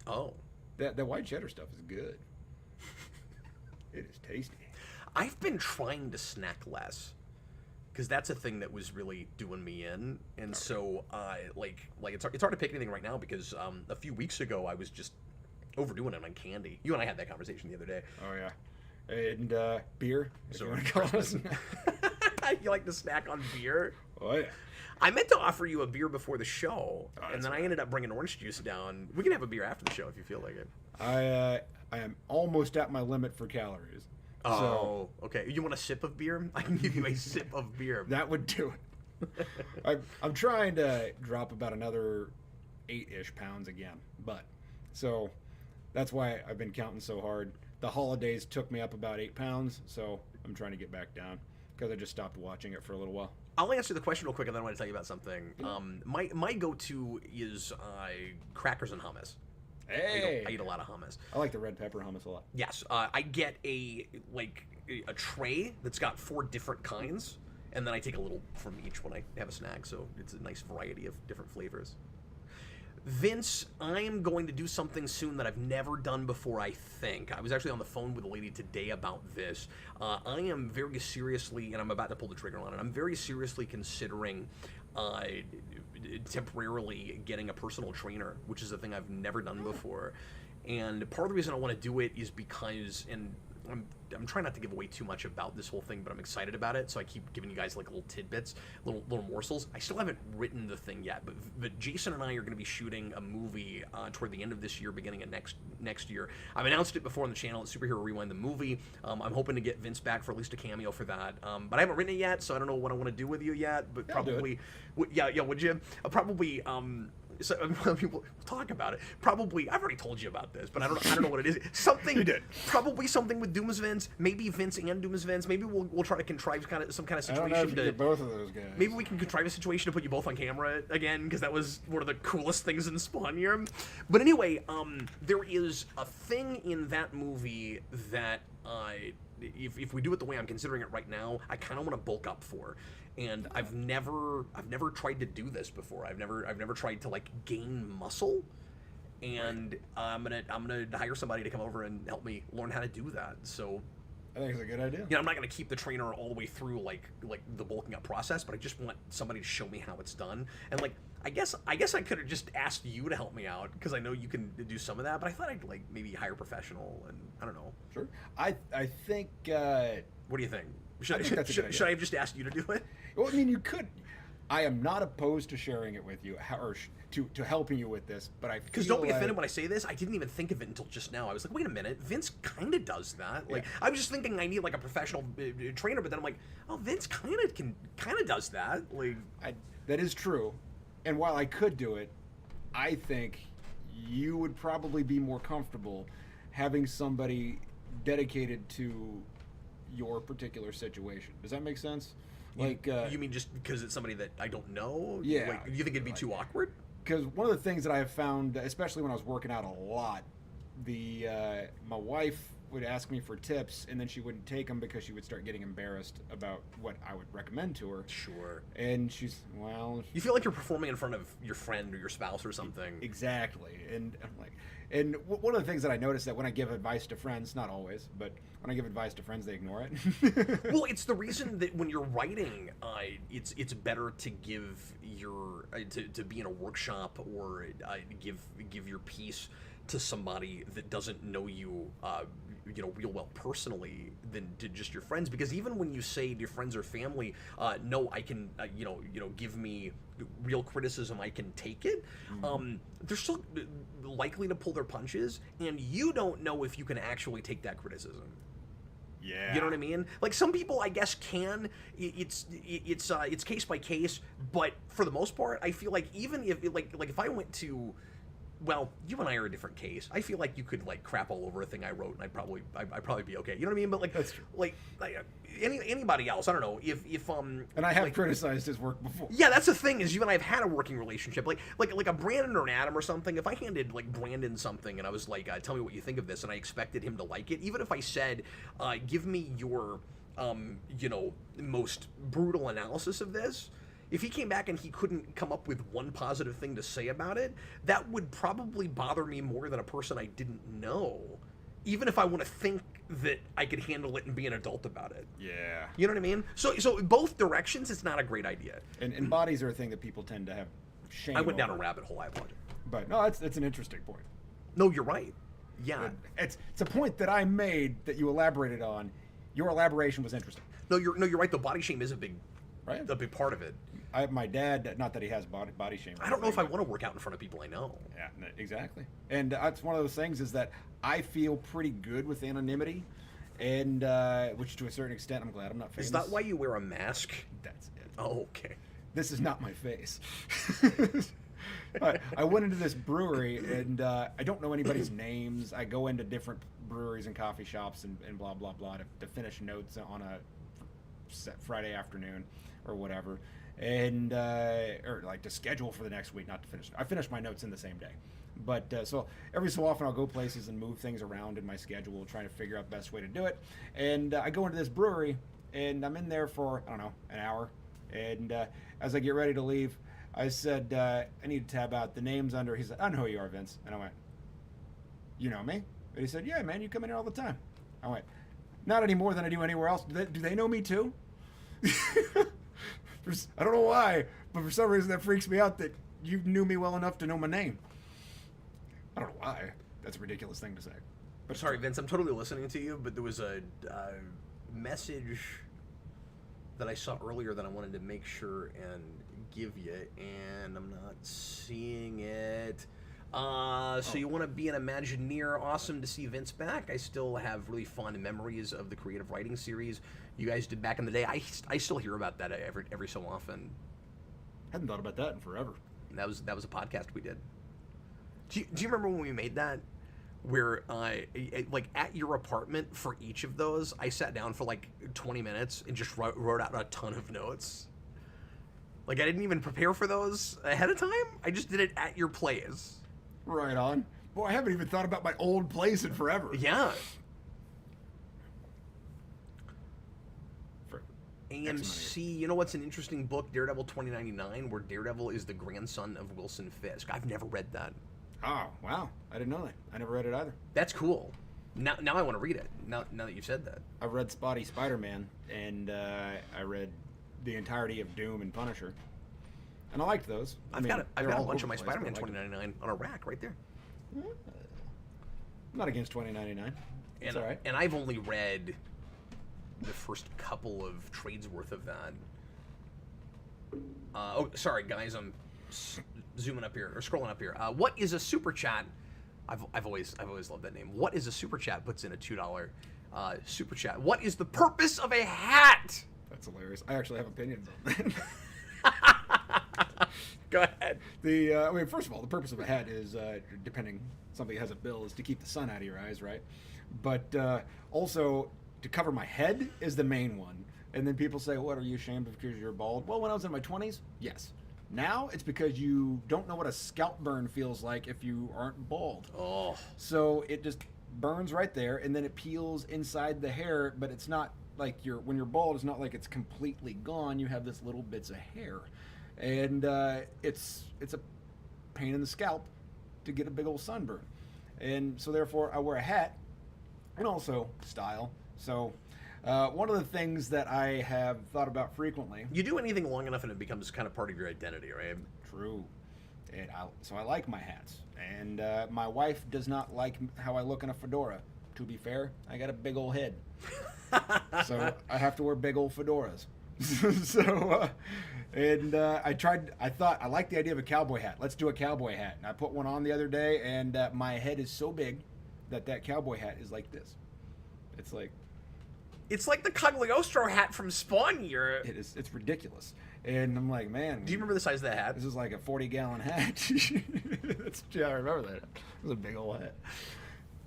Oh. That white cheddar stuff is good. It is tasty. I've been trying to snack less, because that's a thing that was really doing me in, and so it's hard to pick anything right now because a few weeks ago I was just overdoing it on candy. You and I had that conversation the other day. Oh yeah, and beer. So you want to call us? You like to snack on beer? Oh yeah. I meant to offer you a beer before the show, and then right. I ended up bringing orange juice down. We can have a beer after the show if you feel like it. I am almost at my limit for calories. Oh, So okay. You want a sip of beer? I can give you a sip of beer. that would do it. I'm trying to drop about another 8-ish pounds again, but so that's why I've been counting so hard. The holidays took me up about 8 pounds, so I'm trying to get back down because I just stopped watching it for a little while. I'll answer the question real quick, and then I want to tell you about something. My go-to is crackers and hummus. Hey, I eat a lot of hummus. I like the red pepper hummus a lot. Yes, I get a tray that's got 4 different kinds, and then I take a little from each when I have a snack. So it's a nice variety of different flavors. Vince, I am going to do something soon that I've never done before, I think. I was actually on the phone with a lady today about this. I am very seriously, and I'm about to pull the trigger on it, I'm very seriously considering temporarily getting a personal trainer, which is a thing I've never done before. And part of the reason I want to do it is because, and I'm trying not to give away too much about this whole thing, but I'm excited about it, so I keep giving you guys like little tidbits, little morsels. I still haven't written the thing yet, but Jason and I are going to be shooting a movie toward the end of this year, beginning of next year. I've announced it before on the channel. It's Superhero Rewind the movie. I'm hoping to get Vince back for at least a cameo for that. But I haven't written it yet, so I don't know what I want to do with you yet. But probably, yeah, would you? Probably. So we'll talk about it. Probably, I've already told you about this, but I don't know what it is. Something. You did. Probably something with Dooms Vince. Maybe Vince and Dooms Vince. Maybe we'll try to contrive some kind of situation. I don't know if you get both of those guys. Maybe we can contrive a situation to put you both on camera again, because that was one of the coolest things in Spawn here. But anyway, there is a thing in that movie that if we do it the way I'm considering it right now, I kind of want to bulk up for. And I've never tried to do this before. I've never tried to like gain muscle, and I'm gonna hire somebody to come over and help me learn how to do that. So I think it's a good idea. You know, I'm not gonna keep the trainer all the way through like the bulking up process, but I just want somebody to show me how it's done. And like I guess I could have just asked you to help me out because I know you can do some of that, but I thought I'd like maybe hire a professional, and I don't know. Sure. I think. What do you think? Should I have just asked you to do it? Well, I mean, you could. I am not opposed to sharing it with you, or to helping you with this, but I feel because don't be offended when I say this. I didn't even think of it until just now. I was like, wait a minute, Vince kind of does that. Like, I was just thinking I need like a professional trainer, but then I'm like, oh, Vince kind of does that. Like, that is true, and while I could do it, I think you would probably be more comfortable having somebody dedicated to your particular situation. Does that make sense? Like, you mean just because it's somebody that I don't know? Yeah. Like, you think it'd be too awkward? Because one of the things that I have found, especially when I was working out a lot, my wife would ask me for tips, and then she wouldn't take them because she would start getting embarrassed about what I would recommend to her. Sure. And she's, well... You feel like you're performing in front of your friend or your spouse or something. Exactly. And I'm like... And one of the things that I notice that when I give advice to friends, not always, but when I give advice to friends, they ignore it. Well, it's the reason that when you're writing, it's better to give your to be in a workshop or give your piece to somebody that doesn't know you, real well personally than to just your friends. Because even when you say to your friends or family, no, I can, give me real criticism, I can take it. They're still likely to pull their punches, and you don't know if you can actually take that criticism. Yeah. You know what I mean? Like, some people, I guess, can. It's case by case, but for the most part, I feel like even if if I went to well, you and I are a different case. I feel like you could like crap all over a thing I wrote, and I'd probably be okay. You know what I mean? But like, That's true. like anybody else, I don't know. If And I have criticized his work before. yeah, that's the thing is you and I have had a working relationship. Like a Brandon or an Adam or something. If I handed like Brandon something and I was like, tell me what you think of this, and I expected him to like it, even if I said, give me your most brutal analysis of this. If he came back and he couldn't come up with one positive thing to say about it, that would probably bother me more than a person I didn't know, even if I want to think that I could handle it and be an adult about it. Yeah. You know what I mean? So both directions, it's not a great idea. And bodies are a thing that people tend to have shame I went down a over. rabbit hole, I apologize. But no, that's an interesting point. No, you're right. Yeah. It's a point that I made that you elaborated on. Your elaboration was interesting. No, you're right. The body shame is a big part of it. My dad, not that he has body shame. I don't know if I want to work out in front of people I know. Yeah, exactly. And that's one of those things is that I feel pretty good with anonymity, and which to a certain extent, I'm glad I'm not famous. Is that why you wear a mask? That's it. Oh, okay. This is not my face. I went into this brewery, and I don't know anybody's names. I go into different breweries and coffee shops and blah, blah, blah to finish notes on a Friday afternoon or whatever. And or like to schedule for the next week, not to finish. I finish my notes in the same day, but so every so often I'll go places and move things around in my schedule, trying to figure out the best way to do it. And I go into this brewery, and I'm in there for I don't know an hour. And as I get ready to leave, I said I need to tab out the names under. He said, "I know who you are, Vince." And I went, "You know me?" And he said, "Yeah, man, you come in here all the time." I went, "Not any more than I do anywhere else. Do they know me too?" I don't know why, but for some reason that freaks me out that you knew me well enough to know my name. I don't know why. That's a ridiculous thing to say. But Sorry, Vince, I'm totally listening to you, but there was a message that I saw earlier that I wanted to make sure and give you, and I'm not seeing it. So you want to be an Imagineer? Awesome to see Vince back. I still have really fond memories of the creative writing series you guys did back in the day. I still hear about that every so often. Hadn't thought about that in forever. And that was a podcast we did. Do you remember when we made that? Where like at your apartment for each of those, I sat down for like 20 minutes and just wrote out a ton of notes. Like I didn't even prepare for those ahead of time. I just did it at your place. Right on. Boy, I haven't even thought about my old place in forever. Yeah. For AMC, you know what's an interesting book? Daredevil 2099, where Daredevil is the grandson of Wilson Fisk. I've never read that. Oh, wow. I didn't know that. I never read it either. That's cool. Now I want to read it, now that you've said that. I've read Spotty Spider-Man, and I read the entirety of Doom and Punisher. And I liked those. I've got a they're bunch all of my over the place, Spider-Man but I liked 2099 on a rack right there. them. I'm not against 2099. It's all right. And I've only read the first couple of trades worth of that. Sorry guys, I'm zooming up here or scrolling up here. What is a super chat? I've always loved that name. What is a super chat? Puts in a $2 super chat. What is the purpose of a hat? That's hilarious. I actually have opinions on that. Go ahead. First of all, the purpose of a hat is, depending, somebody has a bill, is to keep the sun out of your eyes, right? But also, to cover my head is the main one. And then people say, what, are you ashamed of because you're bald? Well, when I was in my 20s, yes. Now, it's because you don't know what a scalp burn feels like if you aren't bald. Oh. So it just burns right there, and then it peels inside the hair, but it's not like when you're bald, it's not like it's completely gone. You have this little bits of hair. And it's a pain in the scalp to get a big old sunburn. And so therefore I wear a hat and also style. So one of the things that I have thought about frequently. You do anything long enough and it becomes kind of part of your identity, right? True. And so I like my hats. And my wife does not like how I look in a fedora. To be fair, I got a big old head. So I have to wear big old fedoras. I thought I liked the idea of a cowboy hat. Let's do a cowboy hat. And I put one on the other day, and my head is so big that cowboy hat is like this. It's like It's like the Cagliostro hat from Spawn year. It's ridiculous. And I'm like, man. Do you remember the size of that hat? This is like a 40-gallon hat. Yeah, I remember that. It was a big old hat.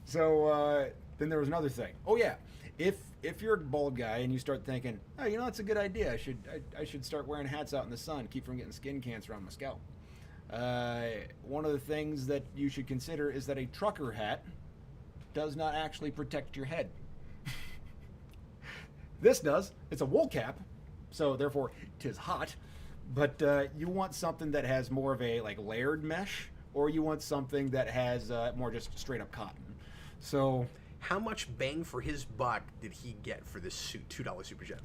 So then there was another thing. Oh yeah, if you're a bald guy and you start thinking, oh, you know, that's a good idea. I should start wearing hats out in the sun, keep from getting skin cancer on my scalp. One of the things that you should consider is that a trucker hat does not actually protect your head. This does. It's a wool cap, so therefore it is hot. But you want something that has more of a like layered mesh, or you want something that has more just straight up cotton. So how much bang for his buck did he get for this suit? $2 super chat.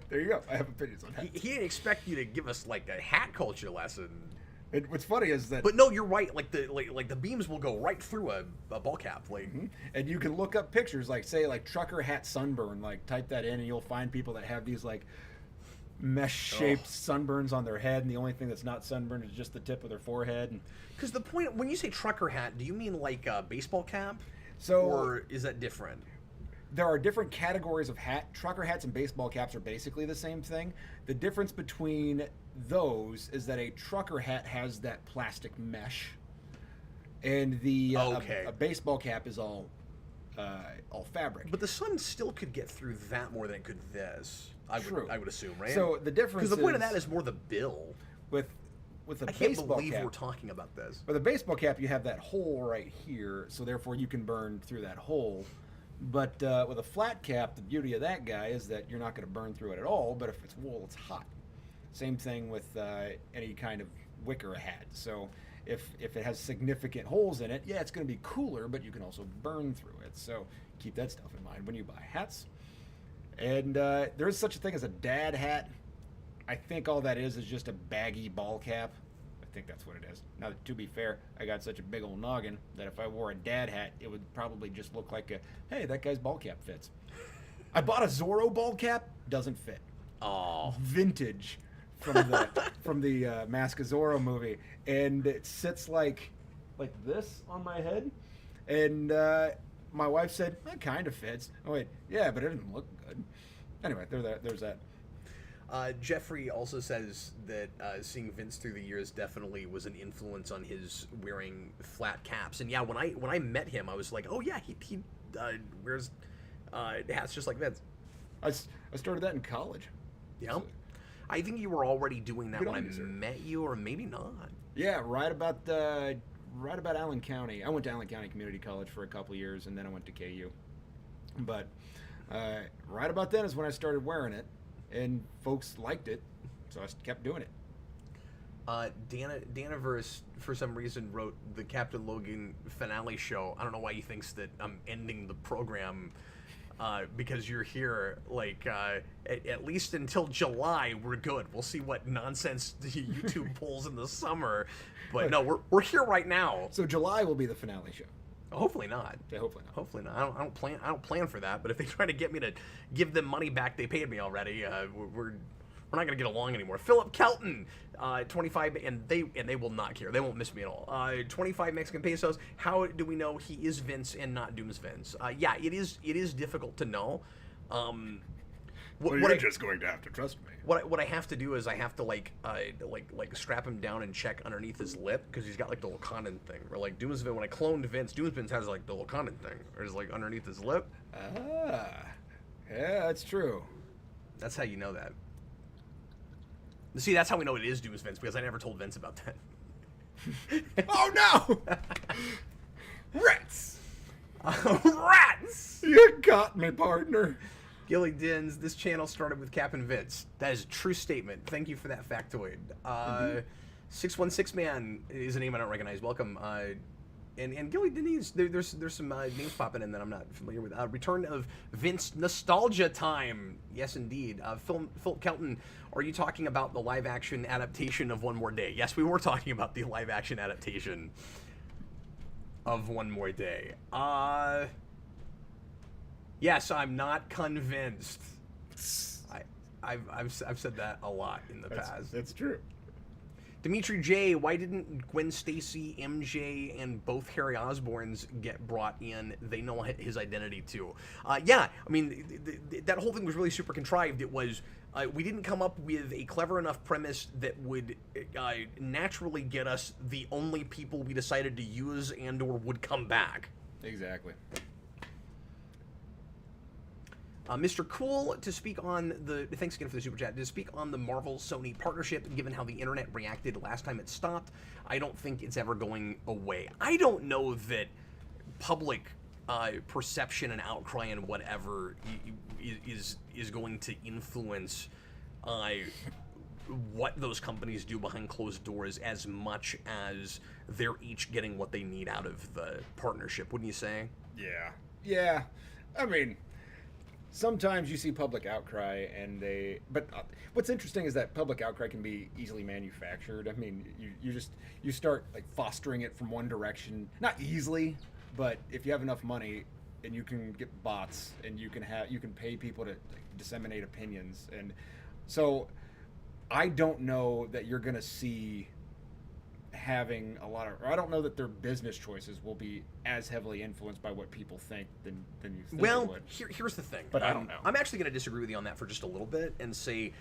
There you go. I have opinions on that. He didn't expect you to give us like a hat culture lesson. What's funny is that, but no, you're right. Like the beams will go right through a ball cap. Like, and you can look up pictures, like say like trucker hat sunburn. Like type that in, and you'll find people that have these like mesh-shaped sunburns on their head, and the only thing that's not sunburned is just the tip of their forehead. Because the point, when you say trucker hat, do you mean like a baseball cap? So, or is that different? There are different categories of hat. Trucker hats and baseball caps are basically the same thing. The difference between those is that a trucker hat has that plastic mesh, and the a baseball cap is all fabric. But the sun still could get through that more than it could this. I would assume, right? So the difference, because the point of that is more the bill. With a I baseball can't believe cap, we're talking about this. With a baseball cap, you have that hole right here, so therefore you can burn through that hole. But with a flat cap, the beauty of that guy is that you're not going to burn through it at all, but if it's wool, it's hot. Same thing with any kind of wicker hat. So if it has significant holes in it, yeah, it's going to be cooler, but you can also burn through it. So keep that stuff in mind when you buy hats. And there is such a thing as a dad hat. I think all that is just a baggy ball cap. I think that's what it is. Now, to be fair, I got such a big old noggin that if I wore a dad hat, it would probably just look like hey, that guy's ball cap fits. I bought a Zorro ball cap, doesn't fit. Oh, vintage from the Mask of Zorro movie, and it sits like this on my head, and my wife said that kind of fits. Oh wait, yeah, but it doesn't look good. Anyway, there's that. Jeffrey also says that seeing Vince through the years definitely was an influence on his wearing flat caps. And yeah, when I met him, I was like, oh yeah, he wears hats just like Vince. I started that in college. Yeah, so, I think you were already doing that when I met you, or maybe not. Yeah, right about Allen County. I went to Allen County Community College for a couple years, and then I went to KU. But right about then is when I started wearing it. And folks liked it, so I kept doing it. Danaverse, for some reason, wrote the Captain Logan finale show. I don't know why he thinks that I'm ending the program because you're here. Like, at least until July, we're good. We'll see what nonsense YouTube pulls in the summer. But no, we're here right now. So July will be the finale show. Hopefully not. Yeah, hopefully not. Hopefully not. I don't plan for that. But if they try to get me to give them money back, they paid me already. We're not gonna get along anymore. Philip Kelton, 25, and they will not care. They won't miss me at all. 25 Mexican pesos. How do we know he is Vince and not Doom's Vince? Yeah, it is difficult to know. You're just going to have to trust me. What I have to do is I have to like strap him down and check underneath his lip, because he's got like the little condom thing. Or like Doom's Vince, when I cloned Vince, Doom's Vince has like the little condom thing, or is like underneath his lip. Ah, yeah, that's true. That's how you know that. See, that's how we know it is Doom's Vince, because I never told Vince about that. Oh no! Rats! Rats! You got me, partner. Gilly Dins, this channel started with Cap and Vince. That is a true statement. Thank you for that factoid. 616 Man is a name I don't recognize. Welcome. And Gilly Dins, there's some names popping in that I'm not familiar with. Return of Vince nostalgia time. Yes, indeed. Philip Kelton, are you talking about the live action adaptation of One More Day? Yes, we were talking about the live action adaptation of One More Day. Yes, I'm not convinced. I've said that a lot in the past. That's true. Dimitri J, why didn't Gwen Stacy, MJ, and both Harry Osborns get brought in? They know his identity too. Yeah, I mean, that whole thing was really super contrived. It was, we didn't come up with a clever enough premise that would naturally get us the only people we decided to use and or would come back. Exactly. Mr. Cool, to speak on the... Thanks again for the super chat. To speak on the Marvel-Sony partnership, given how the internet reacted last time it stopped, I don't think it's ever going away. I don't know that public perception and outcry and whatever is going to influence what those companies do behind closed doors as much as they're each getting what they need out of the partnership, wouldn't you say? Yeah. Yeah. I mean... Sometimes you see public outcry, but what's interesting is that public outcry can be easily manufactured. I mean, you start like fostering it from one direction, not easily, but if you have enough money and you can get bots and you can pay people to disseminate opinions, and so I don't know that you're gonna see having a lot of, or I don't know that their business choices will be as heavily influenced by what people think than you think well, it would. Here's the thing. But I don't know. I'm actually going to disagree with you on that for just a little bit and say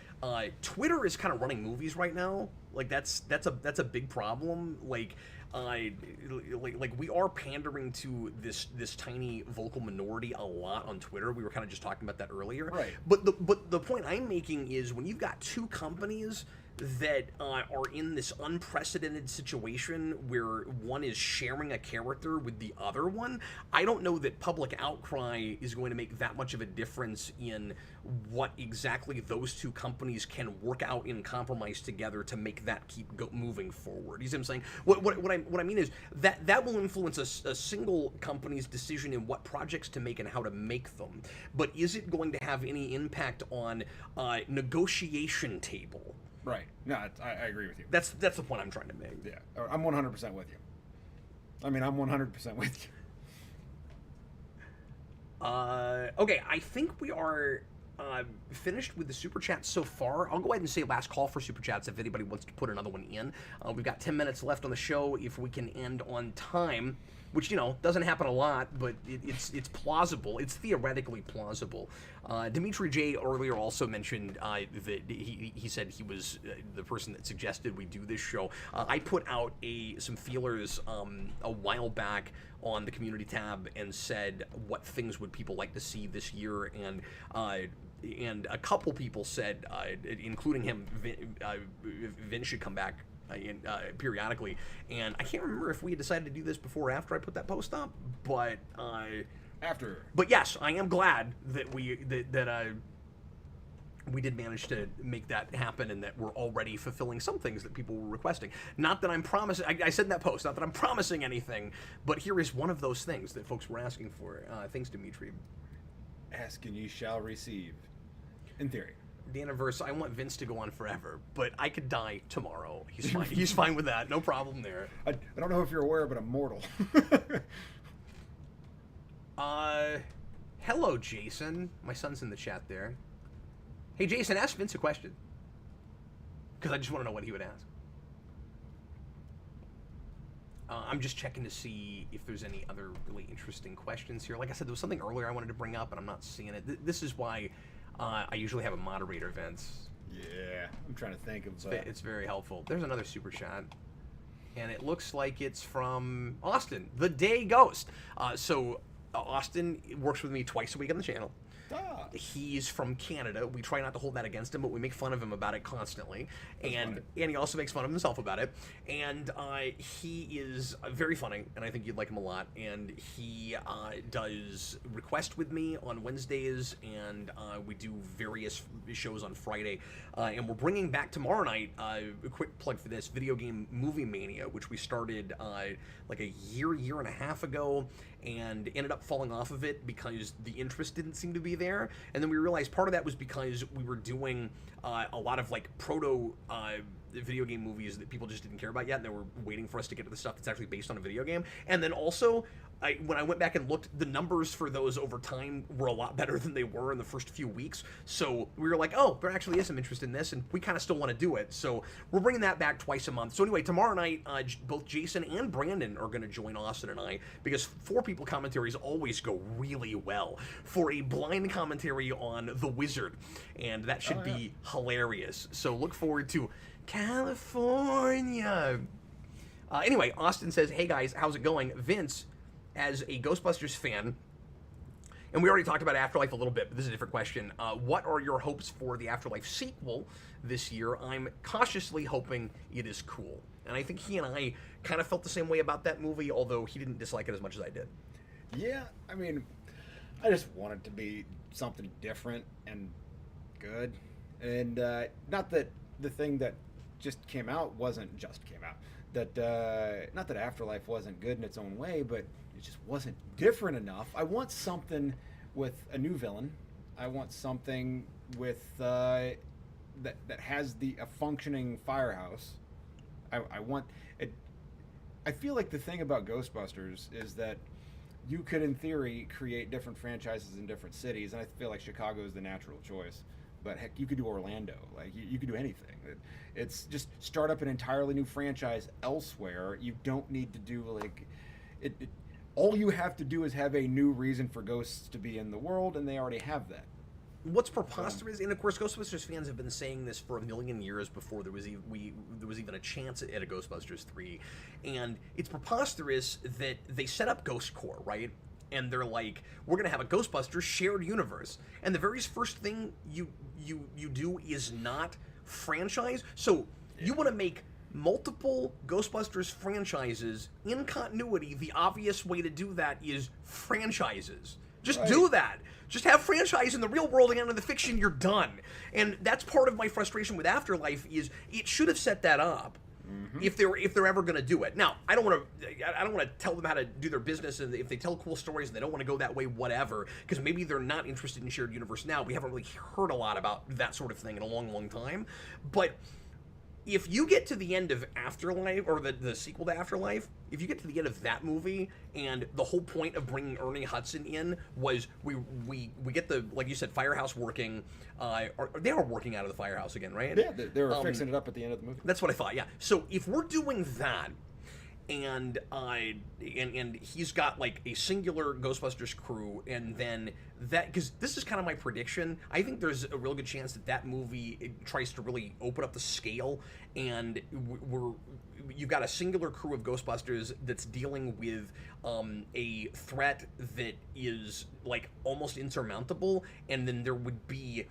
Twitter is kind of running movies right now. Like that's a big problem. Like we are pandering to this tiny vocal minority a lot on Twitter. We were kind of just talking about that earlier. Right. But the point I'm making is when you've got two companies that are in this unprecedented situation where one is sharing a character with the other one, I don't know that public outcry is going to make that much of a difference in what exactly those two companies can work out in compromise together to make that keep moving forward. You see what I'm saying? What I mean is that will influence a single company's decision in what projects to make and how to make them. But is it going to have any impact on negotiation table? Right. No, I agree with you. That's the point I'm trying to make. Yeah, I'm 100% with you. I mean, I'm 100% with you. Okay, I think we are finished with the super chats so far. I'll go ahead and say last call for super chats if anybody wants to put another one in. We've got 10 minutes left on the show. If we can end on time, which, you know, doesn't happen a lot, but it's plausible. It's theoretically plausible. Dimitri J earlier also mentioned that he said he was the person that suggested we do this show. I put out some feelers a while back on the community tab and said what things would people like to see this year, and a couple people said, including him, Vince should come back periodically, and I can't remember if we had decided to do this before or after I put that post up, but after. But yes, I am glad that we did manage to make that happen, and that we're already fulfilling some things that people were requesting. Not that I'm promising. I said in that post, not that I'm promising anything, but here is one of those things that folks were asking for. Thanks, Dimitri. Ask and you shall receive. In theory. Daniverse, I want Vince to go on forever, but I could die tomorrow. He's fine. He's fine with that. No problem there. I don't know if you're aware, but I'm mortal. Hello, Jason. My son's in the chat there. Hey, Jason, ask Vince a question. Because I just want to know what he would ask. I'm just checking to see if there's any other really interesting questions here. Like I said, there was something earlier I wanted to bring up, and I'm not seeing it. This is why I usually have a moderator, Vince. Yeah, I'm trying to think of... It's very helpful. There's another super chat. And it looks like it's from Austin, the Day Ghost. So Austin works with me twice a week on the channel. Ah. He's from Canada. We try not to hold that against him, but we make fun of him about it constantly. And he also makes fun of himself about it. And he is very funny, and I think you'd like him a lot. And he does Request with me on Wednesdays, and we do various shows on Friday. And we're bringing back tomorrow night, a quick plug for this, Video Game Movie Mania, which we started like a year and a half ago, and ended up falling off of it because the interest didn't seem to be there. And then we realized part of that was because we were doing a lot of like proto video game movies that people just didn't care about yet, and they were waiting for us to get to the stuff that's actually based on a video game. And then also when I went back and looked, the numbers for those over time were a lot better than they were in the first few weeks. So we were like, oh, there actually is some interest in this, and we kind of still want to do it. So we're bringing that back twice a month. So anyway, tomorrow night, both Jason and Brandon are going to join Austin and I, because 4 people commentaries always go really well, for a blind commentary on The Wizard, and that should be hilarious. So look forward to California. Anyway, Austin says, hey guys, how's it going? Vince, as a Ghostbusters fan, and we already talked about Afterlife a little bit, but this is a different question. What are your hopes for the Afterlife sequel this year? I'm cautiously hoping it is cool. And I think he and I kind of felt the same way about that movie, although he didn't dislike it as much as I did. Yeah, I mean, I just want it to be something different and good. And not that the thing that just came out wasn't just came out. That not that Afterlife wasn't good in its own way, but it just wasn't different enough. I want something with a new villain. I want something with that has a functioning firehouse. I want it. I feel like the thing about Ghostbusters is that you could, in theory, create different franchises in different cities, and I feel like Chicago is the natural choice. But heck, you could do Orlando. Like you could do anything. It's just start up an entirely new franchise elsewhere. You don't need to do like it. All you have to do is have a new reason for ghosts to be in the world, and they already have that. What's preposterous, and of course, Ghostbusters fans have been saying this for a million years before there was even a chance at a Ghostbusters 3, and it's preposterous that they set up Ghost Corps, right? And they're like, we're gonna have a Ghostbusters shared universe, and the very first thing you do is not franchise. So you want to make multiple Ghostbusters franchises in continuity. The obvious way to do that is franchises. Just do that. Just have franchise in the real world and in the fiction. You're done. And that's part of my frustration with Afterlife is it should have set that up. If they're ever going to do it. Now, I don't want to tell them how to do their business, and if they tell cool stories and they don't want to go that way, whatever, because maybe they're not interested in shared universe now. We haven't really heard a lot about that sort of thing in a long, long time. But if you get to the end of Afterlife, or the sequel to Afterlife, if you get to the end of that movie, and the whole point of bringing Ernie Hudson in was we get the, like you said, firehouse working. They are working out of the firehouse again, right? Yeah, they were fixing it up at the end of the movie. That's what I thought. Yeah. So if we're doing that, and he's got like a singular Ghostbusters crew, and then that, because this is kind of my prediction, I think there's a real good chance that movie tries to really open up the scale, and you've got a singular crew of Ghostbusters that's dealing with a threat that is like almost insurmountable, and then there would be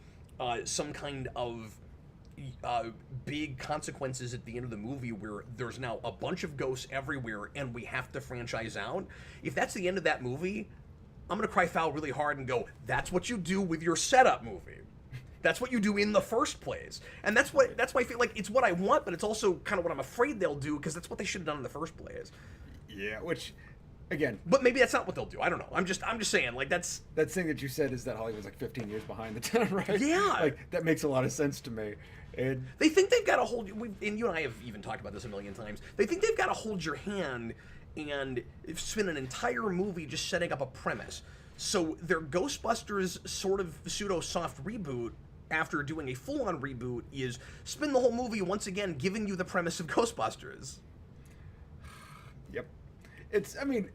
some kind of big consequences at the end of the movie where there's now a bunch of ghosts everywhere and we have to franchise out. If that's the end of that movie, I'm going to cry foul really hard and go, that's what you do with your setup movie. That's what you do in the first place. And that's why I feel like it's what I want, but it's also kind of what I'm afraid they'll do, because that's what they should have done in the first place. Yeah, which, again... But maybe that's not what they'll do. I don't know. I'm just saying, like, that's... That thing that you said is that Hollywood's like 15 years behind the time, right? Yeah. Like, that makes a lot of sense to me. And they think they've got to hold... And you and I have even talked about this a million times. They think they've got to hold your hand and spend an entire movie just setting up a premise. So their Ghostbusters sort of pseudo-soft reboot, after doing a full-on reboot, is spend the whole movie once again giving you the premise of Ghostbusters. Yep. I mean,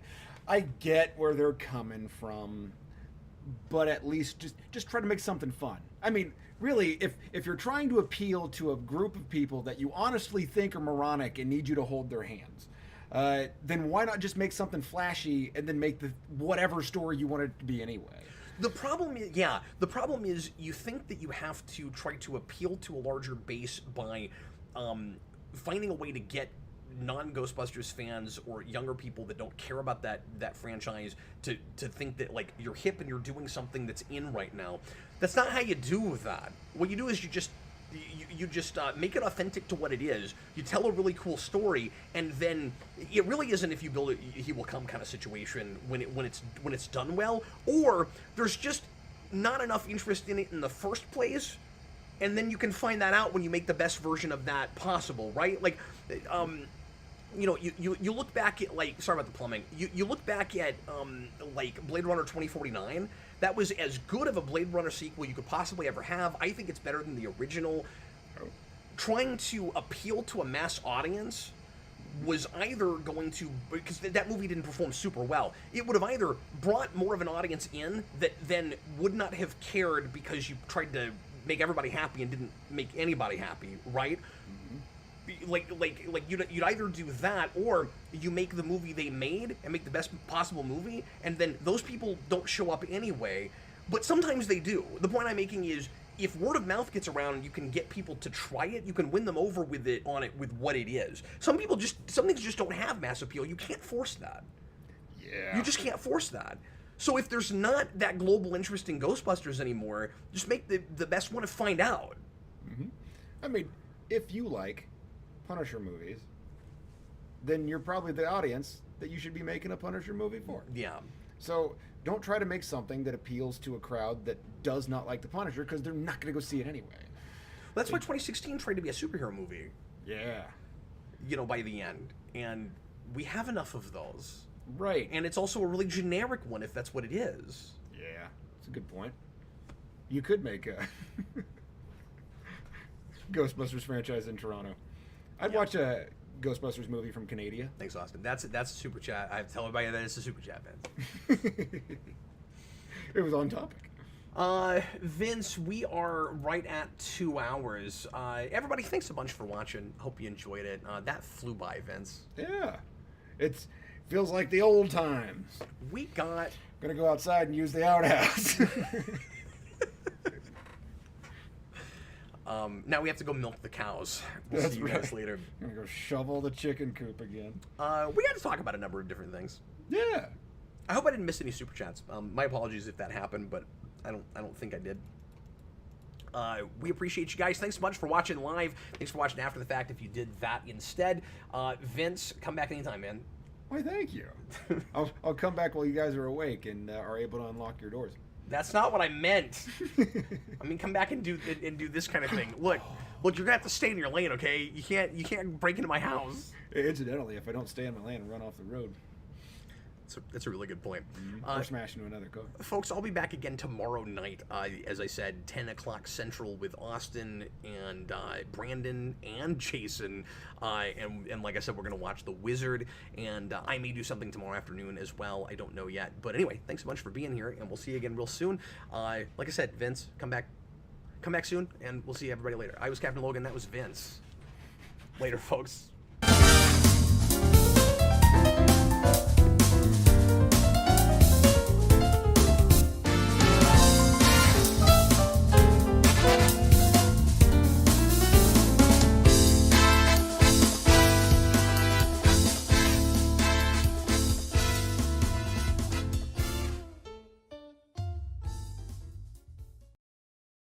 I get where they're coming from, but at least just try to make something fun. I mean, really, if you're trying to appeal to a group of people that you honestly think are moronic and need you to hold their hands, then why not just make something flashy and then make whatever story you want it to be anyway? The problem is you think that you have to try to appeal to a larger base by finding a way to get non-Ghostbusters fans or younger people that don't care about that franchise to think that, like, you're hip and you're doing something that's in right now. That's not how you do that. What you do is you just make it authentic to what it is. You tell a really cool story, and then it really isn't if you build it, he will come kind of situation when it's done well, or there's just not enough interest in it in the first place, and then you can find that out when you make the best version of that possible, right? Like, you know, you look back at, like, sorry about the plumbing. You look back at like Blade Runner 2049. That was as good of a Blade Runner sequel you could possibly ever have. I think it's better than the original. Trying to appeal to a mass audience was either going to, because that movie didn't perform super well, it would have either brought more of an audience in that then would not have cared because you tried to make everybody happy and didn't make anybody happy, right? Like you'd either do that, or you make the movie they made and make the best possible movie, and then those people don't show up anyway, but sometimes they do. The point I'm making is, if word of mouth gets around, you can get people to try it. You can win them over with what it is. Some things just don't have mass appeal. You can't force that. Yeah. You just can't force that. So if there's not that global interest in Ghostbusters anymore, just make the best one to find out. I mean, if you like Punisher movies, then you're probably the audience that you should be making a Punisher movie for. Yeah. So don't try to make something that appeals to a crowd that does not like the Punisher, because they're not going to go see it anyway. That's why 2016 tried to be a superhero movie. Yeah. You know, by the end. And we have enough of those. Right. And it's also a really generic one, if that's what it is. Yeah, that's a good point. You could make a Ghostbusters franchise in Toronto. I'd watch a Ghostbusters movie from Canada. Thanks, Austin. That's a super chat. I have to tell everybody that it's a super chat, man. It was on topic. Vince, we are right at 2 hours. Everybody, thanks a bunch for watching. Hope you enjoyed it. That flew by, Vince. Yeah. It feels like the old times. We got... Gonna go outside and use the outhouse. Now we have to go milk the cows. We'll That's see you guys later. Gonna go shovel the chicken coop again. We got to talk about a number of different things. Yeah. I hope I didn't miss any super chats. My apologies if that happened, but I don't think I did. We appreciate you guys. Thanks so much for watching live. Thanks for watching after the fact if you did that instead. Vince, come back anytime, man. Why, thank you. I'll come back while you guys are awake and are able to unlock your doors. That's not what I meant. I mean, come back and do this kind of thing. Look, you're gonna have to stay in your lane, okay? You can't break into my house. Incidentally, if I don't stay in my lane and run off the road. That's a really good point. Or smash into another car. Folks, I'll be back again tomorrow night, as I said, 10 o'clock Central with Austin and Brandon and Jason. And like I said, we're going to watch The Wizard, and I may do something tomorrow afternoon as well. I don't know yet. But anyway, thanks a bunch for being here, and we'll see you again real soon. Like I said, Vince, come back soon, and we'll see everybody later. I was Captain Logan. That was Vince. Later, folks.